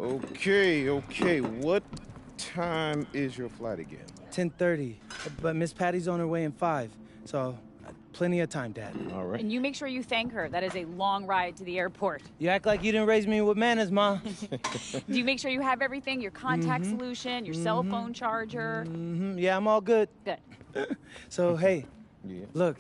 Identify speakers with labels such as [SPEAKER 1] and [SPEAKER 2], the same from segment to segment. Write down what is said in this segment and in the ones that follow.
[SPEAKER 1] Okay. What time is your flight again?
[SPEAKER 2] 10:30, but Miss Patty's on her way in 5, so plenty of time, Dad.
[SPEAKER 1] All right.
[SPEAKER 3] And you make sure you thank her. That is a long ride to the airport.
[SPEAKER 2] You act like you didn't raise me with manners, Ma.
[SPEAKER 3] Do you make sure you have everything? Your contact solution, your cell phone charger?
[SPEAKER 2] Yeah, I'm all good.
[SPEAKER 3] Good.
[SPEAKER 2] So, hey,
[SPEAKER 1] Yeah.
[SPEAKER 2] look,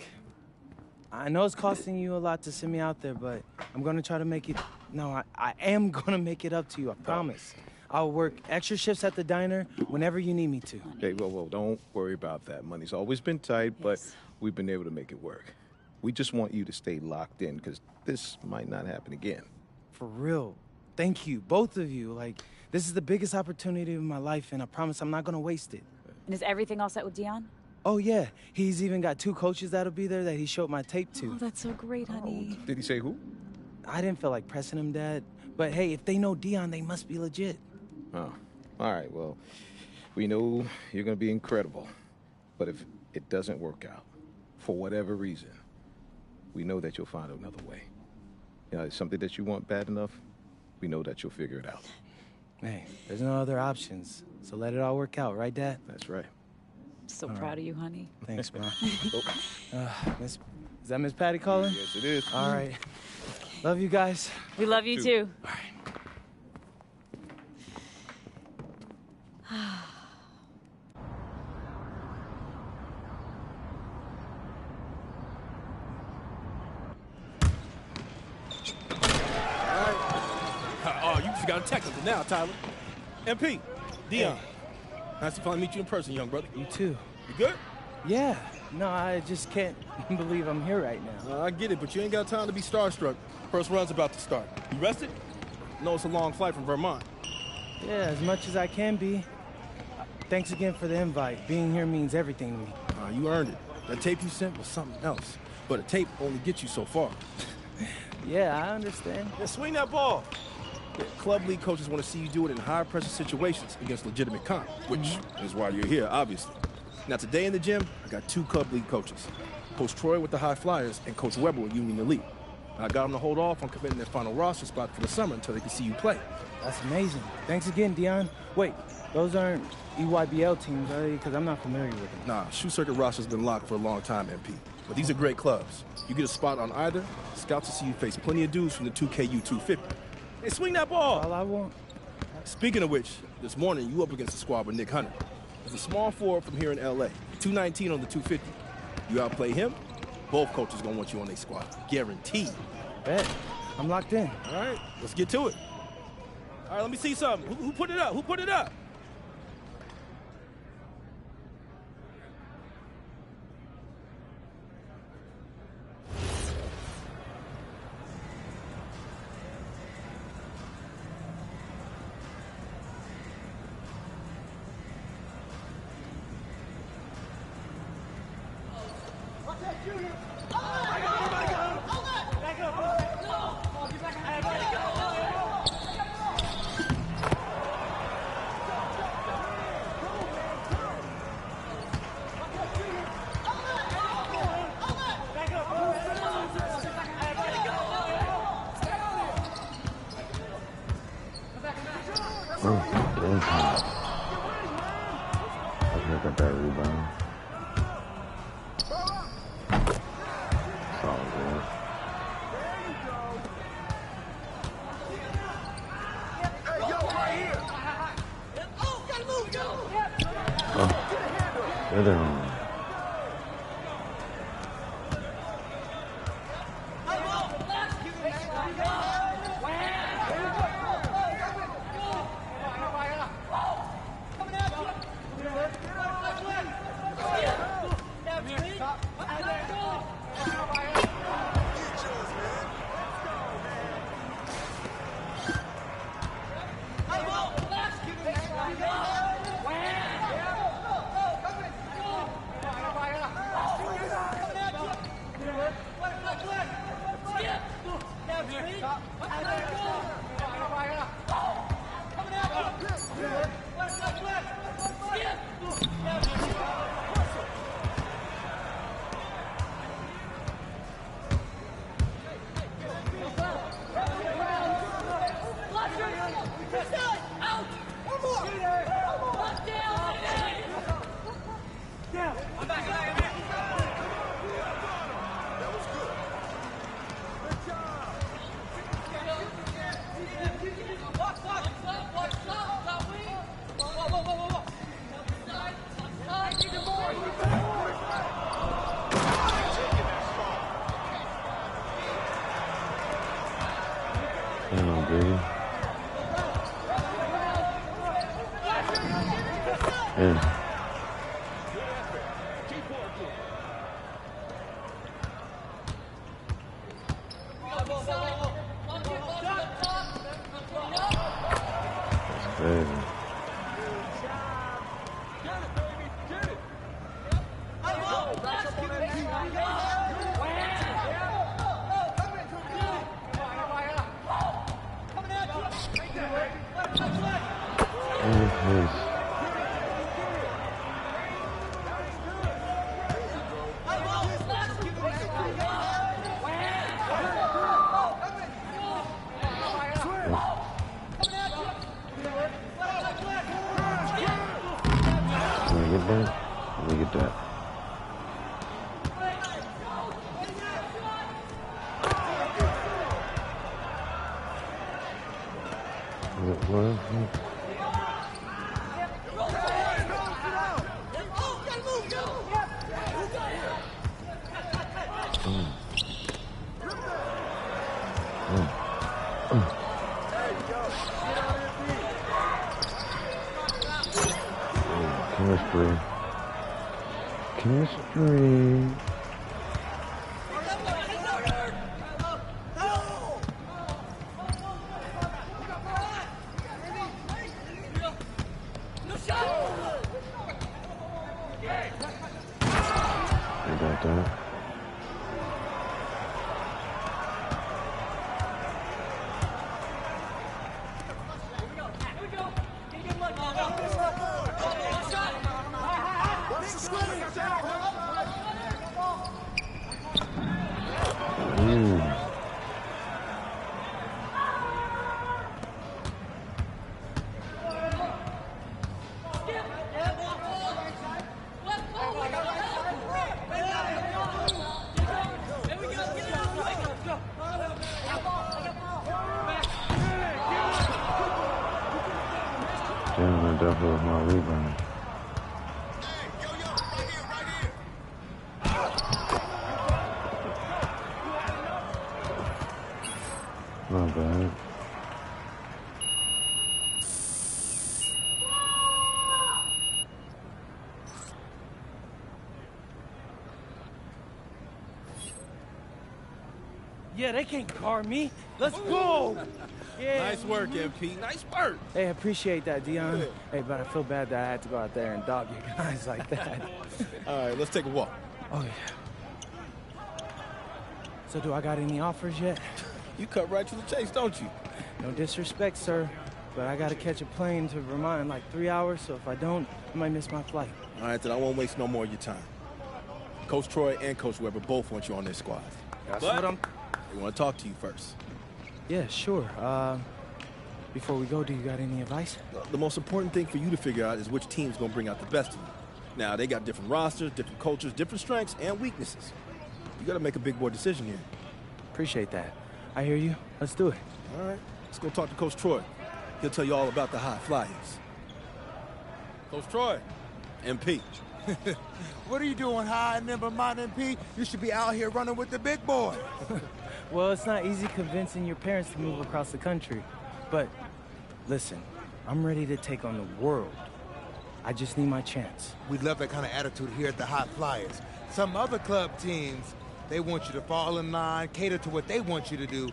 [SPEAKER 2] I know it's costing you a lot to send me out there, but I'm gonna try to make it. No, I am gonna make it up to you, I promise. I'll work extra shifts at the diner whenever you need me to.
[SPEAKER 1] Hey, whoa, don't worry about that. Money's always been tight, but
[SPEAKER 3] Yes.
[SPEAKER 1] we've been able to make it work. We just want you to stay locked in, because this might not happen again.
[SPEAKER 2] For real. Thank you, both of you. Like, this is the biggest opportunity of my life, and I promise I'm not gonna waste it.
[SPEAKER 3] And is everything all set with Dion?
[SPEAKER 2] Oh, yeah. He's even got 2 coaches that'll be there that he showed my tape to.
[SPEAKER 3] Oh, that's so great, honey.
[SPEAKER 1] Did he say who?
[SPEAKER 2] I didn't feel like pressing him, Dad. But hey, if they know Dion, they must be legit.
[SPEAKER 1] Oh, all right. Well, we know you're going to be incredible. But if it doesn't work out, for whatever reason, we know that you'll find another way. You know, it's something that you want bad enough, we know that you'll figure it out.
[SPEAKER 2] Hey, there's no other options. So let it all work out, right, Dad?
[SPEAKER 1] That's right.
[SPEAKER 3] So proud of you, honey.
[SPEAKER 2] Thanks, Mom. Is that Miss Patty calling?
[SPEAKER 1] Yes, it is.
[SPEAKER 2] All right. Love you guys.
[SPEAKER 3] We love you too.
[SPEAKER 2] All right.
[SPEAKER 4] Oh, you forgot a technical now, Tyler. MP, Dion. Nice to finally meet you in person, young brother.
[SPEAKER 2] You too.
[SPEAKER 4] You good?
[SPEAKER 2] Yeah. No, I just can't believe I'm here right now.
[SPEAKER 4] I get it, but you ain't got time to be starstruck. First run's about to start. You rested? No, it's a long flight from Vermont.
[SPEAKER 2] Yeah, as much as I can be. Thanks again for the invite. Being here means everything to me.
[SPEAKER 4] You earned it. That tape you sent was something else. But a tape only gets you so far.
[SPEAKER 2] Yeah, I understand.
[SPEAKER 4] Yeah, swing that ball. Yeah, club league coaches want to see you do it in high-pressure situations against legitimate comp, which is why you're here, obviously. Now, today in the gym, I got 2 club league coaches. Coach Troy with the High Flyers and Coach Weber with Union Elite. I got them to hold off on committing their final roster spot for the summer until they can see you play.
[SPEAKER 2] That's amazing. Thanks again, Dion. Wait, those aren't EYBL teams, are they? Because I'm not familiar with them.
[SPEAKER 4] Nah, shoe circuit roster's been locked for a long time, MP. But these are great clubs. You get a spot on either, scouts will see you face plenty of dudes from the 2KU 250. Hey, swing that ball!
[SPEAKER 2] All I want.
[SPEAKER 4] Speaking of which, this morning you up against the squad with Nick Hunter. He's a small forward from here in LA, 219 on the 250. You outplay him, both coaches gonna want you on their squad. Guaranteed.
[SPEAKER 2] Bet. I'm locked in.
[SPEAKER 4] All right, let's get to it. All right, let me see something. Who put it up? Who put it up?
[SPEAKER 5] I got that rebound. Solid, man. Oh, they're there.
[SPEAKER 6] Let's go!
[SPEAKER 5] Come on, baby. Yeah. Baby. Can we get that? Let me get that. What? Chemistry. Chemistry. You got that? Damn, definitely was my rebound. Not bad.
[SPEAKER 2] Yeah, they can't guard me. Let's go. Yeah.
[SPEAKER 4] Nice work, MP. Nice work.
[SPEAKER 2] Hey, I appreciate that, Dion.
[SPEAKER 4] Good.
[SPEAKER 2] Hey, but I feel bad that I had to go out there and dog you guys like that.
[SPEAKER 4] All right, let's take a walk.
[SPEAKER 2] Oh, yeah. So do I got any offers yet?
[SPEAKER 4] You cut right to the chase, don't you?
[SPEAKER 2] No disrespect, sir, but I got to catch a plane to Vermont in like 3 hours, so if I don't, I might miss my flight.
[SPEAKER 4] All right, then I won't waste no more of your time. Coach Troy and Coach Weber both want you on their squad.
[SPEAKER 2] That's
[SPEAKER 4] But
[SPEAKER 2] what I'm...
[SPEAKER 4] they want to talk to you first.
[SPEAKER 2] Yeah, sure. Before we go, do you got any advice?
[SPEAKER 4] The most important thing for you to figure out is which team's going to bring out the best of you. Now, they got different rosters, different cultures, different strengths, and weaknesses. You got to make a big boy decision here.
[SPEAKER 2] Appreciate that. I hear you. Let's do it.
[SPEAKER 4] All right, let's go talk to Coach Troy. He'll tell you all about the High Flyers. Coach Troy, MP.
[SPEAKER 6] What are you doing, High and Vermont MP? You should be out here running with the big boy.
[SPEAKER 2] Well, it's not easy convincing your parents to move across the country. But listen, I'm ready to take on the world. I just need my chance.
[SPEAKER 6] We love that kind of attitude here at the High Flyers. Some other club teams, they want you to fall in line, cater to what they want you to do.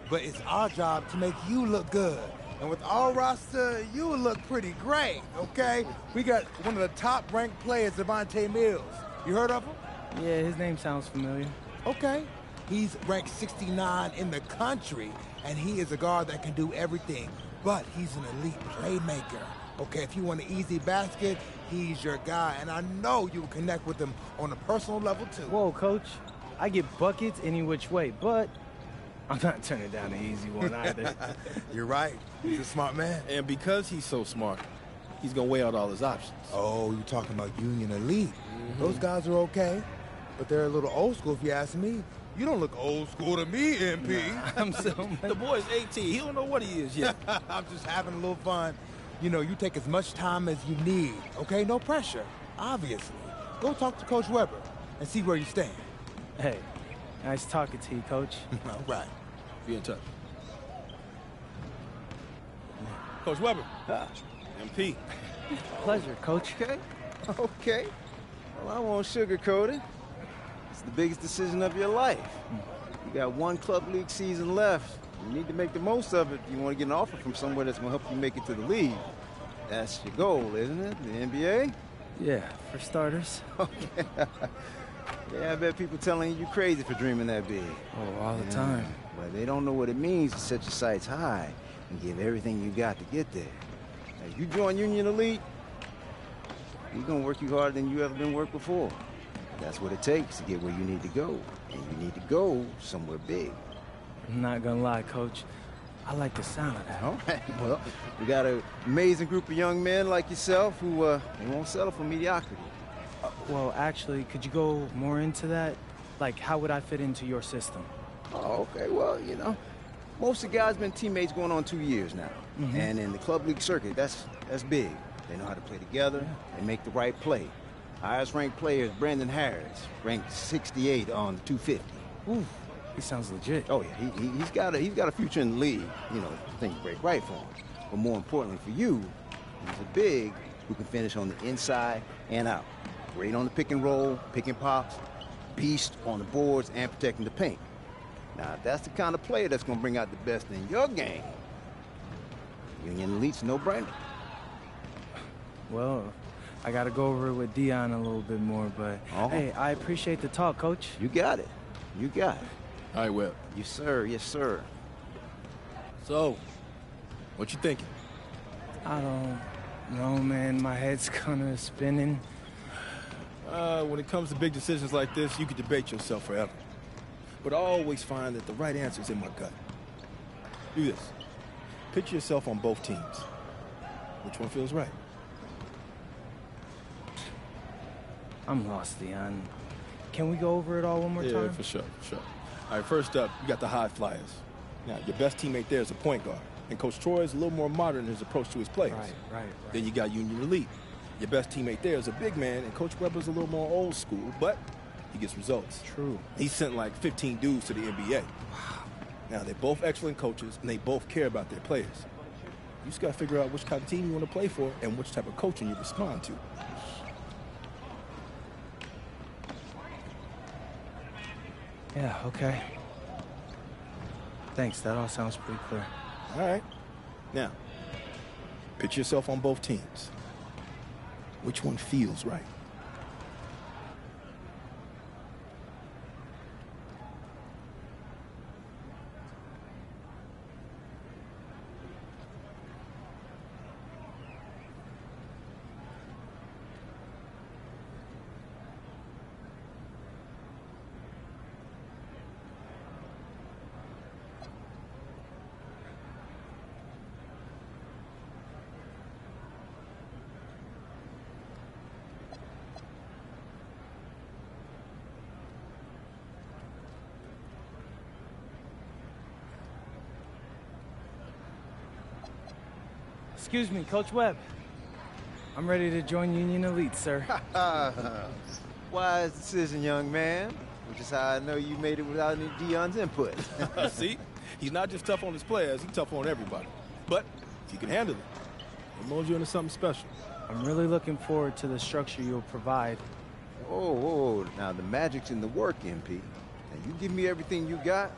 [SPEAKER 6] But it's our job to make you look good. And with our roster, you will look pretty great, okay? We got one of the top-ranked players, Devontae Mills. You heard of him?
[SPEAKER 2] Yeah, his name sounds familiar.
[SPEAKER 6] Okay. He's ranked 69 in the country, and he is a guard that can do everything. But he's an elite playmaker. Okay, if you want an easy basket, he's your guy. And I know you will connect with him on a personal level, too.
[SPEAKER 2] Whoa, Coach. I get buckets any which way, but I'm not turning down the easy one either.
[SPEAKER 6] You're right. He's a smart man.
[SPEAKER 4] And because he's so smart, he's going to weigh out all his options.
[SPEAKER 6] Oh, you're talking about Union Elite. Those guys are okay, but they're a little old school if you ask me. You don't look old school to me, MP.
[SPEAKER 2] I'm so
[SPEAKER 4] The boy's 18. He don't know what he is yet.
[SPEAKER 6] I'm just having a little fun. You know, you take as much time as you need, okay? No pressure, obviously. Go talk to Coach Weber and see where you stand.
[SPEAKER 2] Hey, nice talking to you, Coach.
[SPEAKER 6] All right.
[SPEAKER 4] Be in touch. Coach Weber. MP.
[SPEAKER 2] Pleasure, Coach.
[SPEAKER 7] Okay. Okay. Well, I won't sugarcoat it. It's the biggest decision of your life. You got one club league season left. You need to make the most of it if you want to get an offer from somewhere that's going to help you make it to the league. That's your goal, isn't it? The NBA?
[SPEAKER 2] Yeah, for starters.
[SPEAKER 7] Okay. Yeah, I bet people telling you crazy for dreaming that big.
[SPEAKER 2] Oh, all the time.
[SPEAKER 7] But they don't know what it means to set your sights high and give everything you got to get there. Now, if you join Union Elite, you're going to work you harder than you ever been worked before. That's what it takes to get where you need to go. And you need to go somewhere big.
[SPEAKER 2] I'm not gonna lie, Coach. I like the sound of that.
[SPEAKER 7] All right. Well, we got an amazing group of young men like yourself who they won't settle for mediocrity.
[SPEAKER 2] Well, actually, could you go more into that? Like, how would I fit into your system?
[SPEAKER 7] Oh, okay. Well, you know, most of the guys been teammates going on 2 years now. And in the club league circuit, that's big. They know how to play together and make the right play. Highest ranked player is Brandon Harris, ranked 68 on 250.
[SPEAKER 2] Ooh, he sounds legit.
[SPEAKER 7] Oh yeah, he's got a future in the league. You know, things break right for him. But more importantly for you, he's a big who can finish on the inside and out. Great on the pick and roll, pick and pops, beast on the boards and protecting the paint. Now, if that's the kind of player that's going to bring out the best in your game, Union Elite's no-brainer.
[SPEAKER 2] Well, I gotta go over it with Dion a little bit more, but hey, I appreciate the talk, Coach.
[SPEAKER 7] You got it. You got it.
[SPEAKER 4] All right, Webb.
[SPEAKER 7] Yes, sir. Yes, sir.
[SPEAKER 4] So, what you thinking?
[SPEAKER 2] I don't know, man. My head's kinda spinning.
[SPEAKER 4] When it comes to big decisions like this, you could debate yourself forever. But I always find that the right answer is in my gut. Do this. Picture yourself on both teams. Which one feels right?
[SPEAKER 2] I'm lost, Dion. Can we go over it all one more time?
[SPEAKER 4] Yeah, for sure, for sure. All right, first up, you got the High Flyers. Now, your best teammate there is a point guard. And Coach Troy is a little more modern in his approach to his players.
[SPEAKER 2] Right.
[SPEAKER 4] Then you got Union Elite. Your best teammate there is a big man, and Coach Weber's a little more old school, but he gets results.
[SPEAKER 2] True.
[SPEAKER 4] He sent like 15 dudes to the NBA. Wow. Now, they're both excellent coaches, and they both care about their players. You just got to figure out which kind of team you want to play for and which type of coaching you respond to.
[SPEAKER 2] Yeah, okay. Thanks, that all sounds pretty clear.
[SPEAKER 4] All right. Now, picture yourself on both teams. Which one feels right?
[SPEAKER 2] Excuse me, Coach Webb. I'm ready to join Union Elite, sir.
[SPEAKER 7] Wise decision, young man. Which is how I know you made it without any Dion's input.
[SPEAKER 4] See? He's not just tough on his players, he's tough on everybody. But if you can handle it, he'll mold you into something special.
[SPEAKER 2] I'm really looking forward to the structure you'll provide.
[SPEAKER 7] Oh, now the magic's in the work, MP. Now you give me everything you got,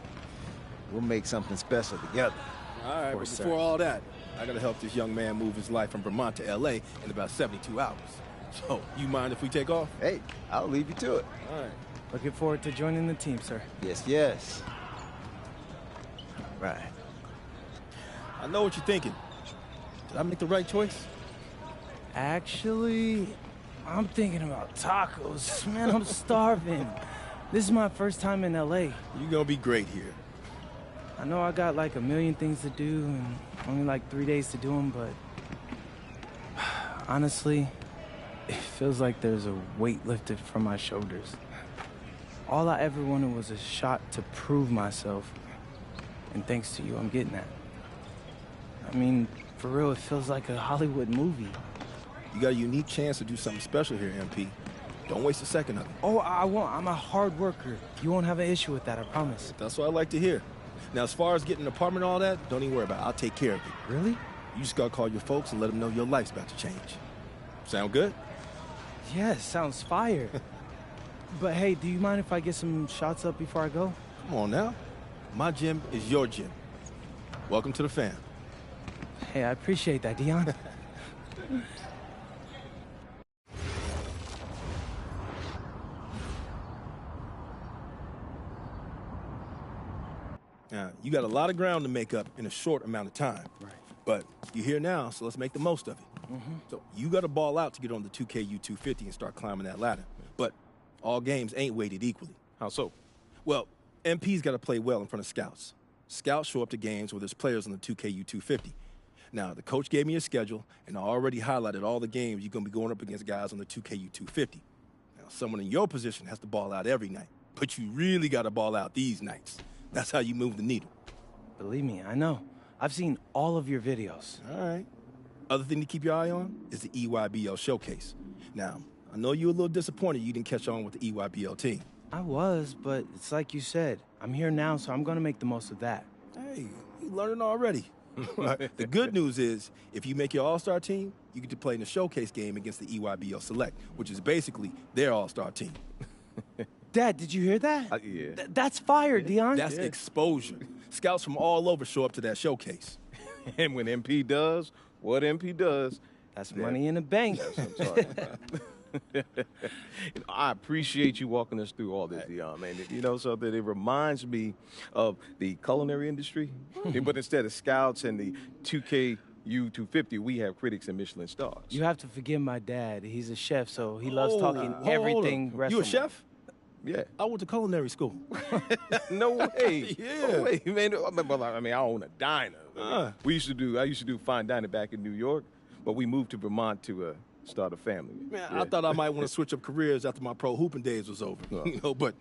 [SPEAKER 7] we'll make something special together.
[SPEAKER 4] All right, but
[SPEAKER 2] course,
[SPEAKER 4] before
[SPEAKER 2] sir.
[SPEAKER 4] all that, I gotta help this young man move his life from Vermont to LA in about 72 hours. So, you mind if we take off?
[SPEAKER 7] Hey, I'll leave you to it.
[SPEAKER 4] All right.
[SPEAKER 2] Looking forward to joining the team, sir.
[SPEAKER 7] Yes. Right.
[SPEAKER 4] I know what you're thinking. Did I make the right choice?
[SPEAKER 2] Actually, I'm thinking about tacos. Man, I'm starving. This is my first time in LA.
[SPEAKER 4] You're gonna be great here.
[SPEAKER 2] I know I got like a million things to do and only like 3 days to do them, but honestly, it feels like there's a weight lifted from my shoulders. All I ever wanted was a shot to prove myself, and thanks to you, I'm getting that. I mean, for real, it feels like a Hollywood movie.
[SPEAKER 4] You got a unique chance to do something special here, MP. Don't waste a second of it.
[SPEAKER 2] Oh, I won't. I'm a hard worker. You won't have an issue with that, I promise.
[SPEAKER 4] That's what I like to hear. Now, as far as getting an apartment and all that, don't even worry about it. I'll take care of it.
[SPEAKER 2] Really?
[SPEAKER 4] You just gotta call your folks and let them know your life's about to change. Sound good?
[SPEAKER 2] Yes, sounds fire. But hey, do you mind if I get some shots up before I go?
[SPEAKER 4] Come on now. My gym is your gym. Welcome to the fam.
[SPEAKER 2] Hey, I appreciate that, Dion.
[SPEAKER 4] Now, you got a lot of ground to make up in a short amount of time.
[SPEAKER 2] Right.
[SPEAKER 4] But you're here now, so let's make the most of it. So you got to ball out to get on the 2KU250 and start climbing that ladder. But all games ain't weighted equally.
[SPEAKER 1] How so?
[SPEAKER 4] Well, MP's got to play well in front of scouts. Scouts show up to games where there's players on the 2KU250. Now, the coach gave me a schedule, and I already highlighted all the games you're going to be going up against guys on the 2KU250. Now, someone in your position has to ball out every night, but you really got to ball out these nights. That's how you move the needle.
[SPEAKER 2] Believe me, I know. I've seen all of your videos.
[SPEAKER 4] All right. Other thing to keep your eye on is the EYBL showcase. Now, I know you're a little disappointed you didn't catch on with the EYBL team.
[SPEAKER 2] I was, but it's like you said. I'm here now, so I'm gonna make the most of that.
[SPEAKER 4] Hey, you learning already. The good news is, if you make your all-star team, you get to play in the showcase game against the EYBL Select, which is basically their all-star team.
[SPEAKER 2] Dad, did you hear that?
[SPEAKER 1] Yeah.
[SPEAKER 2] That's fire, Dion.
[SPEAKER 4] That's exposure. Scouts from all over show up to that showcase.
[SPEAKER 1] And when MP does what MP does,
[SPEAKER 2] That's money in the bank.
[SPEAKER 1] that's what I'm talking about. I appreciate you walking us through all this, Dion, man. You know something? It reminds me of the culinary industry, but instead of scouts and the 2KU250, we have critics and Michelin stars.
[SPEAKER 2] You have to forgive my dad. He's a chef, so he loves talking
[SPEAKER 4] Hold
[SPEAKER 2] everything
[SPEAKER 4] up. You a
[SPEAKER 2] restaurant.
[SPEAKER 4] chef?
[SPEAKER 1] Yeah.
[SPEAKER 4] I went to culinary school.
[SPEAKER 1] No way.
[SPEAKER 4] Yeah.
[SPEAKER 1] No way, man. I mean, I own a diner. I used to do fine dining back in New York, but we moved to Vermont to start a family.
[SPEAKER 4] Man,
[SPEAKER 1] Yeah.
[SPEAKER 4] I thought I might want to switch up careers after my pro hooping days was over. But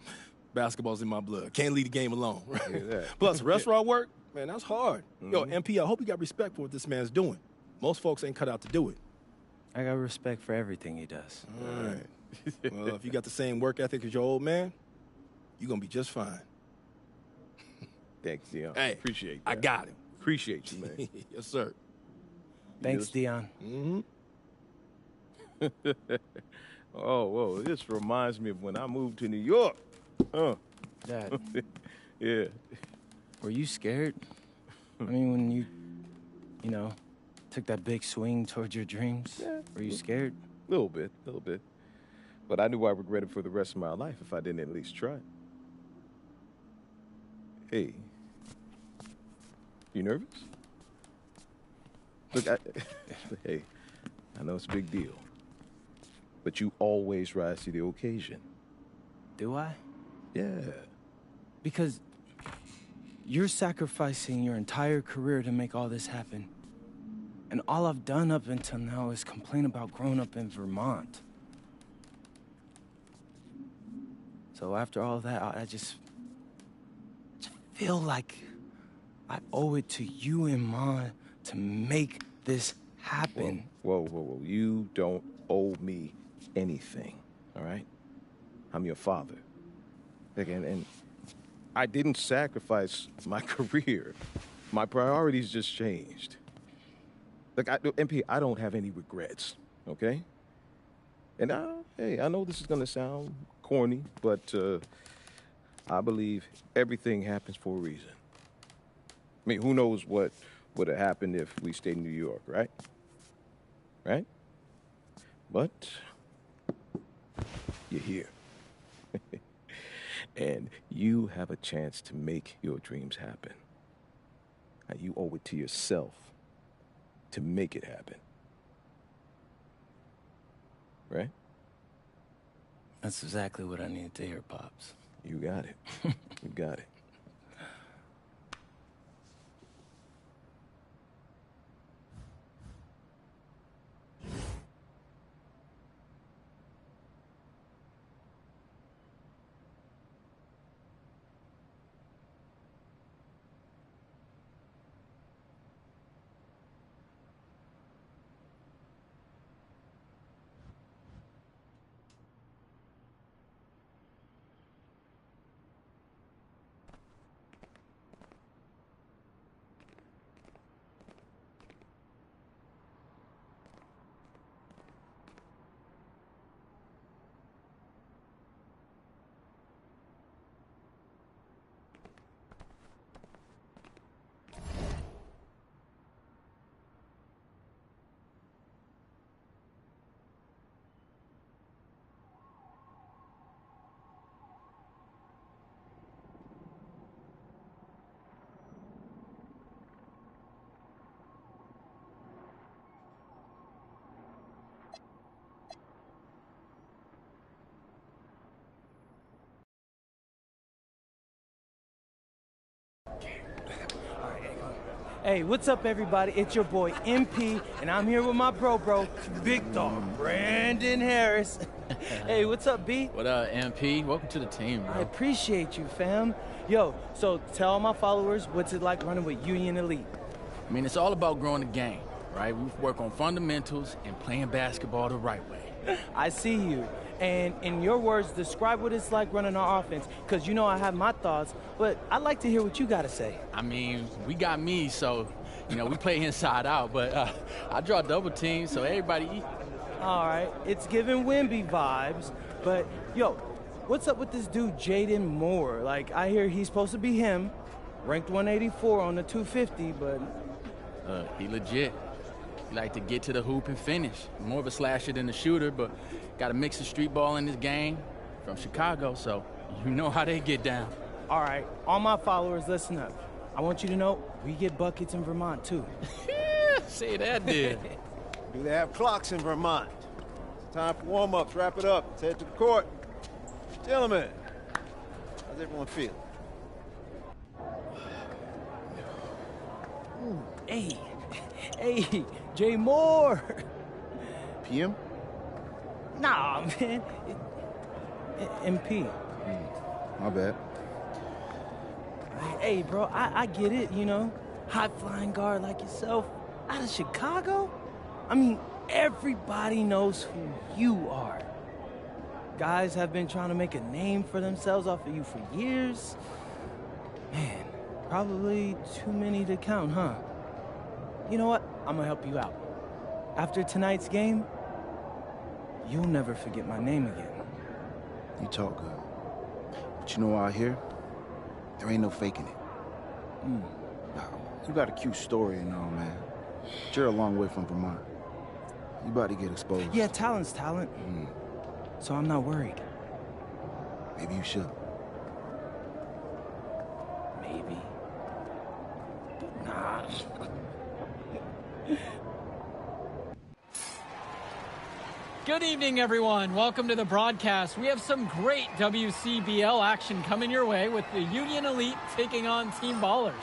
[SPEAKER 4] basketball's in my blood. Can't leave the game alone. Right?
[SPEAKER 1] Yeah.
[SPEAKER 4] Plus, restaurant work, man, that's hard. Yo, MP, I hope you got respect for what this man's doing. Most folks ain't cut out to do it.
[SPEAKER 2] I got respect for everything he does.
[SPEAKER 4] All right. Well, if you got the same work ethic as your old man, you're going to be just fine.
[SPEAKER 1] Thanks, Dion.
[SPEAKER 4] Hey,
[SPEAKER 1] Appreciate that.
[SPEAKER 4] I got him.
[SPEAKER 1] Appreciate you, man.
[SPEAKER 4] Yes, sir.
[SPEAKER 2] Thanks, Dion.
[SPEAKER 1] Oh, whoa. This reminds me of when I moved to New York.
[SPEAKER 2] Dad,
[SPEAKER 1] Yeah.
[SPEAKER 2] were you scared? I mean, when you know, took that big swing towards your dreams?
[SPEAKER 1] Yeah.
[SPEAKER 2] Were you scared?
[SPEAKER 1] A little bit. But I knew I regretted for the rest of my life if I didn't at least try. Hey, you nervous? Look, hey, I know it's a big deal, but you always rise to the occasion.
[SPEAKER 2] Do I?
[SPEAKER 1] Yeah.
[SPEAKER 2] Because you're sacrificing your entire career to make all this happen. And all I've done up until now is complain about growing up in Vermont. So after all that, I just feel like I owe it to you and Ma to make this happen.
[SPEAKER 1] Whoa. You don't owe me anything, all right? I'm your father. Again, and I didn't sacrifice my career. My priorities just changed. Look, MP, I don't have any regrets, okay? And I know this is gonna sound corny, but I believe everything happens for a reason. I mean, who knows what would have happened if we stayed in New York, right? Right? But you're here. And you have a chance to make your dreams happen. And you owe it to yourself to make it happen. Right?
[SPEAKER 2] That's exactly what I needed to hear, Pops.
[SPEAKER 1] You got it. You got it.
[SPEAKER 2] Hey, what's up, everybody? It's your boy MP, and I'm here with my bro, big dog, Brandon Harris. Hey, what's up, B?
[SPEAKER 8] What up, MP? Welcome to the team, bro.
[SPEAKER 2] I appreciate you, fam. Yo, so tell all my followers what's it like running with Union Elite.
[SPEAKER 8] I mean, it's all about growing the game, right? We work on fundamentals and playing basketball the right way.
[SPEAKER 2] I see you. And in your words, describe what it's like running our offense, because you know I have my thoughts, but I'd like to hear what you got to say.
[SPEAKER 8] I mean, we got me, so, you know, we play inside out, but I draw double teams, so everybody eat.
[SPEAKER 2] All right, it's giving Wemby vibes, but, yo, what's up with this dude, Jaden Moore? Like, I hear he's supposed to be him, ranked 184 on the 250, but...
[SPEAKER 8] He legit. He like to get to the hoop and finish. More of a slasher than a shooter, but got a mix of street ball in his game from Chicago, so you know how they get down.
[SPEAKER 2] All right, all my followers, listen up. I want you to know we get buckets in Vermont, too.
[SPEAKER 8] Say that, dude.
[SPEAKER 7] Do they have clocks in Vermont? It's time for warm-ups. Wrap it up. Let's head to the court. Gentlemen, how's everyone feel?
[SPEAKER 2] Hey, Jay Moore.
[SPEAKER 7] PM?
[SPEAKER 2] Nah, man. MP.
[SPEAKER 7] My bad.
[SPEAKER 2] Hey, bro, I get it, you know. High-flying guard like yourself out of Chicago? I mean, everybody knows who you are. Guys have been trying to make a name for themselves off of you for years. Man, probably too many to count, huh? You know what? I'm gonna help you out. After tonight's game, you'll never forget my name again.
[SPEAKER 9] You talk good. But you know out here, there ain't no faking it. Nah, you got a cute story and all, man. But you're a long way from Vermont. You about to get exposed.
[SPEAKER 2] Yeah, talent's talent. So I'm not worried.
[SPEAKER 9] Maybe you should.
[SPEAKER 2] Maybe. Nah.
[SPEAKER 10] Good evening, everyone. Welcome to the broadcast. We have some great WCBL action coming your way with the Union Elite taking on Team Ballers.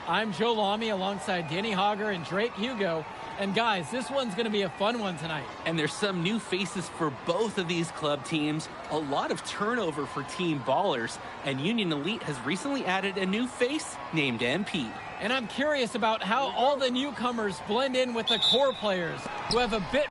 [SPEAKER 10] I'm Joe Lamy alongside Danny Hogger and Drake Hugo. And guys, this one's going to be a fun one tonight.
[SPEAKER 11] And there's some new faces for both of these club teams. A lot of turnover for Team Ballers. And Union Elite has recently added a new face named MP.
[SPEAKER 10] And I'm curious about how all the newcomers blend in with the core players who have a bit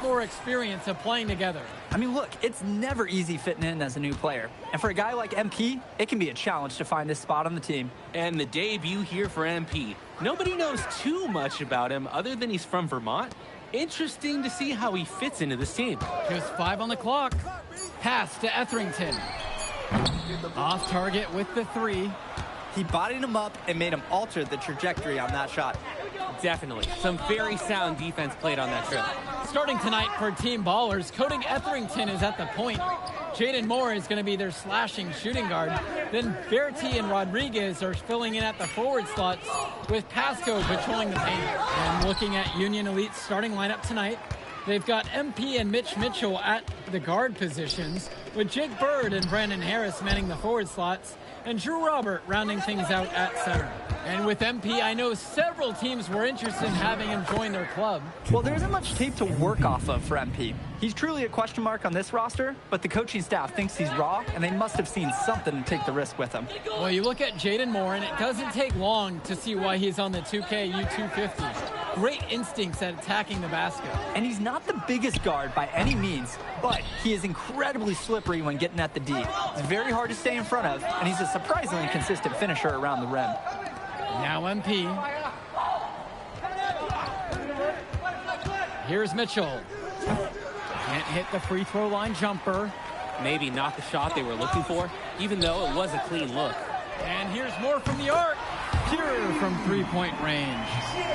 [SPEAKER 10] more experience of playing together.
[SPEAKER 12] I mean, look, it's never easy fitting in as a new player. And for a guy like MP, it can be a challenge to find his spot on the team.
[SPEAKER 11] And the debut here for MP. Nobody knows too much about him other than he's from Vermont. Interesting to see how he fits into this team.
[SPEAKER 10] Just 5 on the clock. Pass to Etherington. Off target with the 3.
[SPEAKER 12] He bodied him up and made him alter the trajectory on that shot.
[SPEAKER 11] Definitely. Some very sound defense played on that trip.
[SPEAKER 10] Starting tonight for Team Ballers, Cody Etherington is at the point. Jaden Moore is going to be their slashing shooting guard. Then Berti and Rodriguez are filling in at the forward slots with Pasco patrolling the paint. And looking at Union Elite's starting lineup tonight, they've got MP and Mitch Mitchell at the guard positions, with Jake Bird and Brandon Harris manning the forward slots, and Drew Robert rounding things out at center. And with MP, I know several teams were interested in having him join their club.
[SPEAKER 12] Well, there isn't much tape to work off of for MP. He's truly a question mark on this roster, but the coaching staff thinks he's raw, and they must have seen something to take the risk with him.
[SPEAKER 10] Well, you look at Jaden Moore, and it doesn't take long to see why he's on the 2K U250. Great instincts at attacking the basket.
[SPEAKER 12] And he's not the biggest guard by any means, but he is incredibly slippery when getting at the D. He's very hard to stay in front of, and he's a surprisingly consistent finisher around the rim.
[SPEAKER 10] Now MP. Here's Mitchell. Can't hit the free throw line jumper.
[SPEAKER 11] Maybe not the shot they were looking for, even though it was a clean look.
[SPEAKER 10] And here's more from the arc. Pure from three-point range.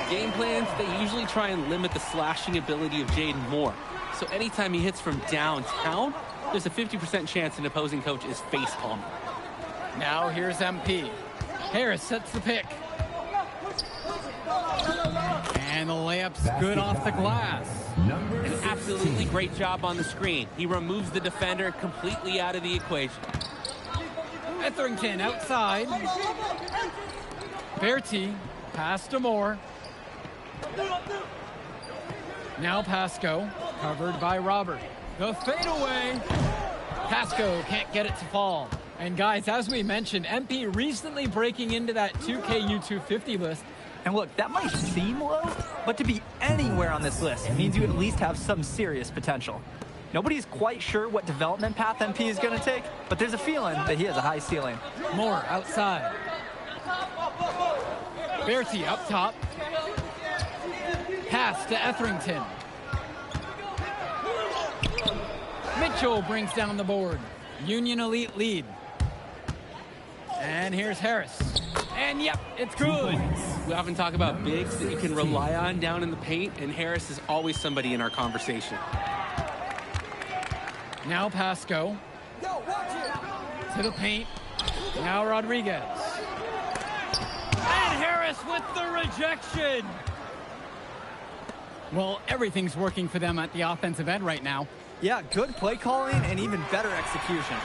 [SPEAKER 11] Game plans, they usually try and limit the slashing ability of Jaden Moore. So anytime he hits from downtown, there's a 50% chance an opposing coach is face-palming.
[SPEAKER 10] Now here's MP. Harris sets the pick. And the layup's good off the glass.
[SPEAKER 11] An absolutely great job on the screen. He removes the defender completely out of the equation.
[SPEAKER 10] Etherington outside. Berti, pass to Moore. Now Pasco, covered by Robert. The fadeaway. Pasco can't get it to fall. And guys, as we mentioned, MP recently breaking into that 2K U250 list.
[SPEAKER 12] And look, that might seem low, but to be anywhere on this list means you at least have some serious potential. Nobody's quite sure what development path MP is going to take, but there's a feeling that he has a high ceiling.
[SPEAKER 10] Moore outside. Berti up top. Pass to Etherington. Mitchell brings down the board. Union Elite lead. And here's Harris. And yep, it's good.
[SPEAKER 11] We often talk about bigs that you can rely on down in the paint, and Harris is always somebody in our conversation.
[SPEAKER 10] Now Pasco. To the paint. Now Rodriguez. And Harris with the rejection. Well, everything's working for them at the offensive end right now.
[SPEAKER 12] Yeah, good play calling and even better execution.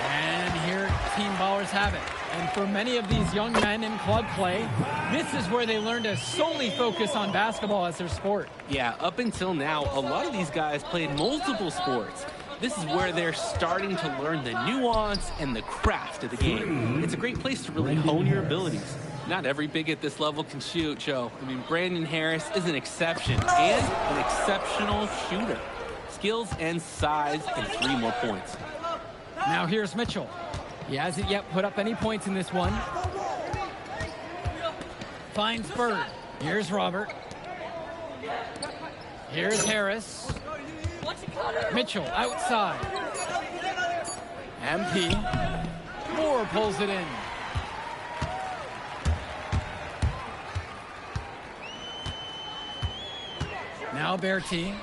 [SPEAKER 10] And here Team Ballers have it. And for many of these young men in club play, this is where they learn to solely focus on basketball as their sport.
[SPEAKER 11] Yeah, up until now, a lot of these guys played multiple sports. This is where they're starting to learn the nuance and the craft of the game. It's a great place to really hone your abilities. Not every big at this level can shoot, Joe. I mean, Brandon Harris is an exception and an exceptional shooter. Skills and size and 3 more points.
[SPEAKER 10] Now here's Mitchell. He hasn't yet put up any points in this one. Finds Bird. Here's Robert. Here's Harris. Mitchell outside. MP. Moore pulls it in. Now Berti.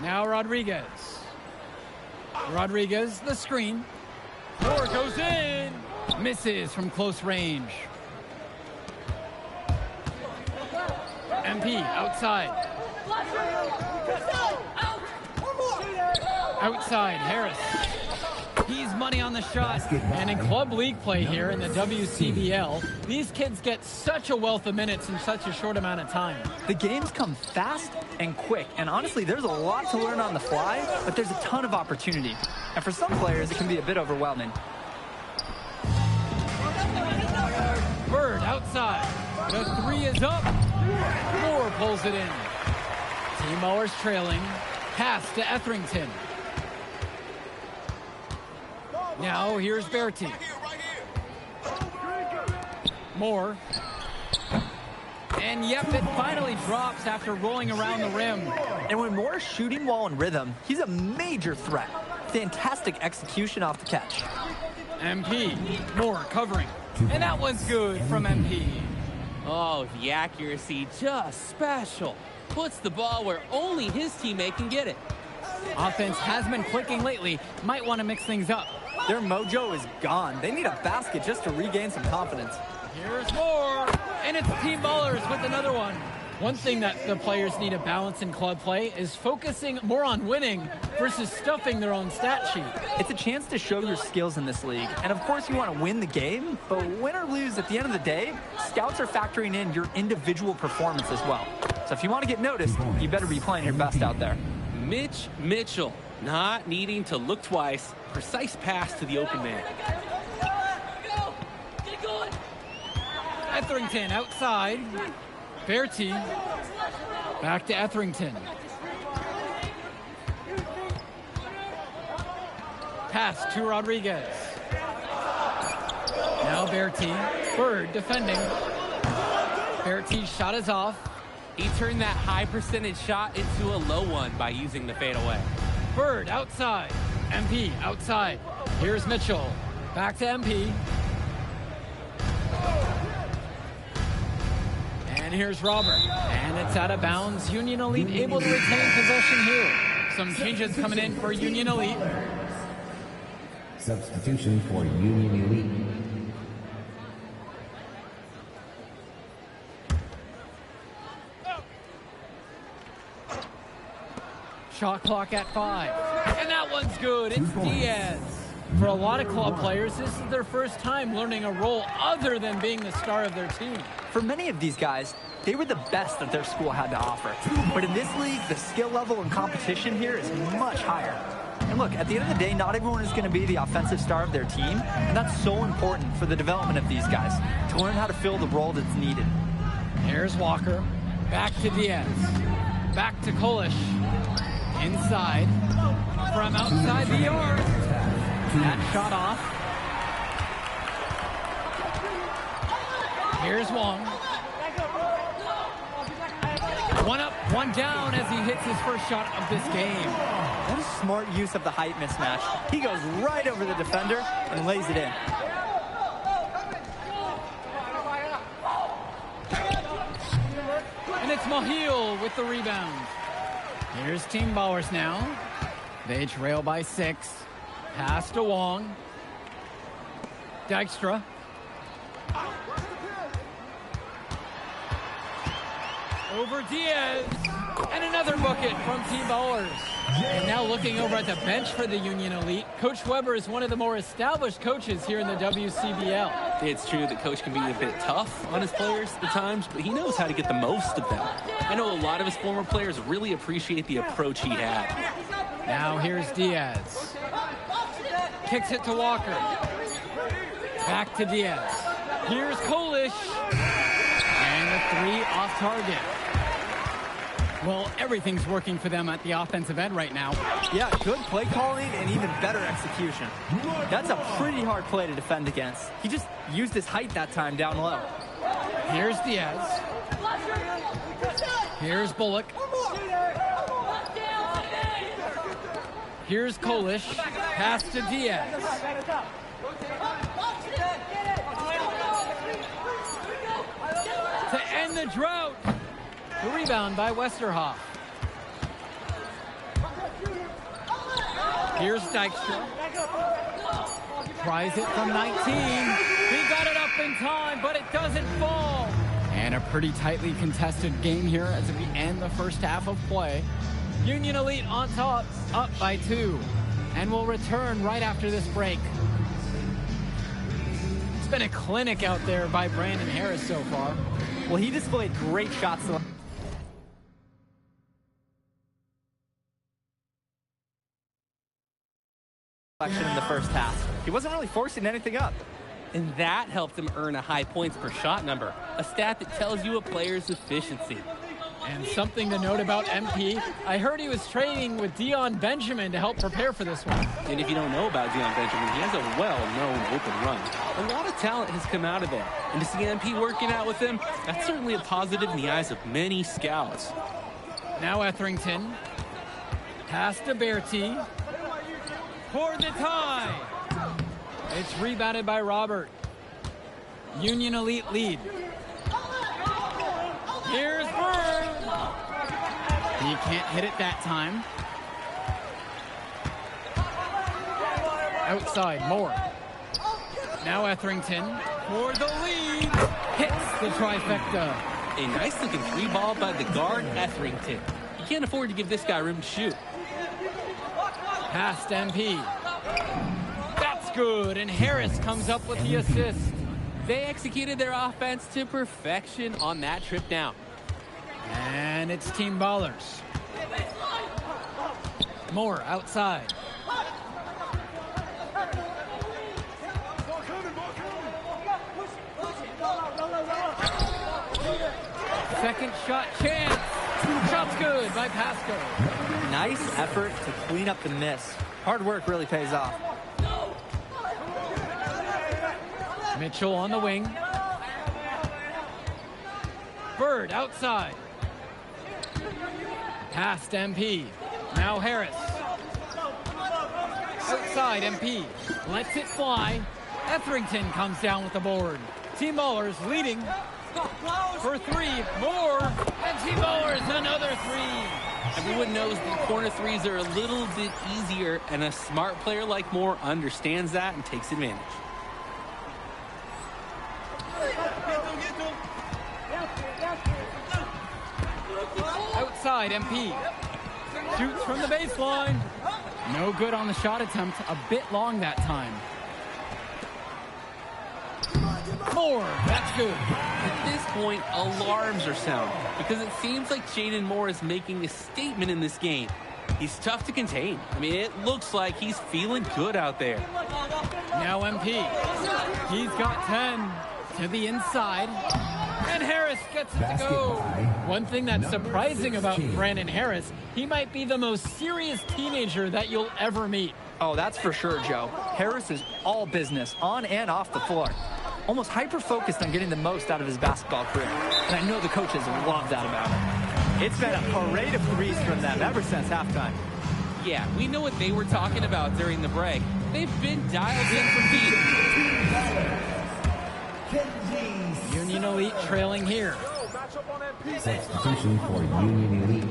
[SPEAKER 10] Now Rodriguez. Rodriguez, the screen. Moore goes in. Misses from close range. MP outside. Outside, Harris. He's money on the shot. And in club league play here in the WCBL, these kids get such a wealth of minutes in such a short amount of time.
[SPEAKER 12] The games come fast and quick, and honestly, there's a lot to learn on the fly, but there's a ton of opportunity. And for some players, it can be a bit overwhelming.
[SPEAKER 10] Bird outside. The 3 is up. Moore pulls it in. Team Ballers trailing. Pass to Etherington. Now here's Berti. Moore. And yep, it finally drops after rolling around the rim.
[SPEAKER 12] And when Moore's shooting while in rhythm, he's a major threat. Fantastic execution off the catch.
[SPEAKER 10] MP. Moore covering. And that one's good from MP.
[SPEAKER 11] Oh, the accuracy, just special. Puts the ball where only his teammate can get it.
[SPEAKER 10] Offense has been clicking lately. Might want to mix things up.
[SPEAKER 12] Their mojo is gone. They need a basket just to regain some confidence.
[SPEAKER 10] Here's Moore. And it's Team Ballers with another one. One thing that the players need to balance in club play is focusing more on winning versus stuffing their own stat sheet.
[SPEAKER 12] It's a chance to show your skills in this league. And of course you want to win the game, but win or lose at the end of the day, scouts are factoring in your individual performance as well. So if you want to get noticed, you better be playing your best out there.
[SPEAKER 11] Mitch Mitchell, not needing to look twice. Precise pass to the open man.
[SPEAKER 10] Etherington outside. Berti. Back to Etherington. Pass to Rodriguez. Now Berti. Bird defending. Bertie's shot is off.
[SPEAKER 11] He turned that high percentage shot into a low one by using the fadeaway.
[SPEAKER 10] Bird outside. MP outside. Here's Mitchell. Back to MP. And here's Robert. And it's out of bounds. Union Elite able to retain possession here. Some changes coming in for Union Elite.
[SPEAKER 13] Substitution for Union Elite.
[SPEAKER 10] Shot clock at 5. And that one's good. It's Diaz. For a lot of club players, this is their first time learning a role other than being the star of their team.
[SPEAKER 12] For many of these guys, they were the best that their school had to offer. But in this league, the skill level and competition here is much higher. And look, at the end of the day, not everyone is going to be the offensive star of their team, and that's so important for the development of these guys, to learn how to fill the role that's needed.
[SPEAKER 10] Here's Walker. Back to Diaz. Back to Kolish. Inside. From outside the arc. That shot off. Here's Wong. One up, one down as he hits his first shot of this game.
[SPEAKER 12] What a smart use of the height mismatch. He goes right over the defender and lays it in.
[SPEAKER 10] And it's Mahil with the rebound. Here's Team Ballers now. They trail by 6. Pass to Wong. Dykstra. Over Diaz. And another bucket from Team Ballers. And now looking over at the bench for the Union Elite, Coach Weber is one of the more established coaches here in the WCBL.
[SPEAKER 11] It's true that Coach can be a bit tough on his players at times, but he knows how to get the most of them. I know a lot of his former players really appreciate the approach he had.
[SPEAKER 10] Now here's Diaz. Kicks it to Walker. Back to Diaz. Here's Kolish. And the 3 off target. Well, everything's working for them at the offensive end right now.
[SPEAKER 12] Yeah, good play calling and even better execution. That's a pretty hard play to defend against. He just used his height that time down low.
[SPEAKER 10] Here's Diaz. Here's Bullock. Here's Kolish. Pass to Diaz. To end the drought. The rebound by Westerhoff. Here's Dykstra. Tries it from 19. He got it up in time, but it doesn't fall. And a pretty tightly contested game here as we end the first half of play. Union Elite on top, up by 2. And we'll return right after this break. It's been a clinic out there by Brandon Harris so far.
[SPEAKER 12] Well, he displayed great shots in the first half. He wasn't really forcing anything up.
[SPEAKER 11] And that helped him earn a high points per shot number, a stat that tells you a player's efficiency.
[SPEAKER 10] And something to note about MP, I heard he was training with Dion Benjamin to help prepare for this one.
[SPEAKER 11] And if you don't know about Dion Benjamin, he has a well-known open run. A lot of talent has come out of there. And to see MP working out with him, that's certainly a positive in the eyes of many scouts.
[SPEAKER 10] Now Etherington. Pass to Bertie. For the tie. It's rebounded by Robert. Union Elite lead. Here's Bird. He can't hit it that time. Outside, Moore. Now Etherington for the lead. Hits the trifecta.
[SPEAKER 11] A nice-looking 3-ball by the guard, Etherington. You can't afford to give this guy room to shoot.
[SPEAKER 10] Past MP. That's good, and Harris comes up with the assist.
[SPEAKER 11] They executed their offense to perfection on that trip down.
[SPEAKER 10] And it's Team Ballers. Moore outside. Second shot chance. Shot's good by Pasco.
[SPEAKER 12] Nice effort to clean up the miss. Hard work really pays off.
[SPEAKER 10] Mitchell on the wing. Bird outside. Past MP. Now Harris. Outside MP. Lets it fly. Etherington comes down with the board. Team Ballers leading for 3 more. And Team Ballers another 3.
[SPEAKER 11] Everyone knows that corner threes are a little bit easier, and a smart player like Moore understands that and takes advantage.
[SPEAKER 10] Outside MP. Shoots from the baseline. No good on the shot attempt. A bit long that time. Moore, that's good.
[SPEAKER 11] At this point, alarms are sounding because it seems like Jaden Moore is making a statement in this game. He's tough to contain. I mean, it looks like he's feeling good out there.
[SPEAKER 10] Now MP. He's got 10 to the inside. And Harris gets it to go. One thing that's surprising about Brandon Harris, he might be the most serious teenager that you'll ever meet.
[SPEAKER 12] Oh, that's for sure, Joe. Harris is all business, on and off the floor. Almost hyper-focused on getting the most out of his basketball career. And I know the coaches love that about him. It's been a parade of threes from them ever since halftime.
[SPEAKER 11] Yeah, we know what they were talking about during the break. They've been dialed in from deep.
[SPEAKER 10] Union Elite trailing here.
[SPEAKER 13] Substitution for Union Elite.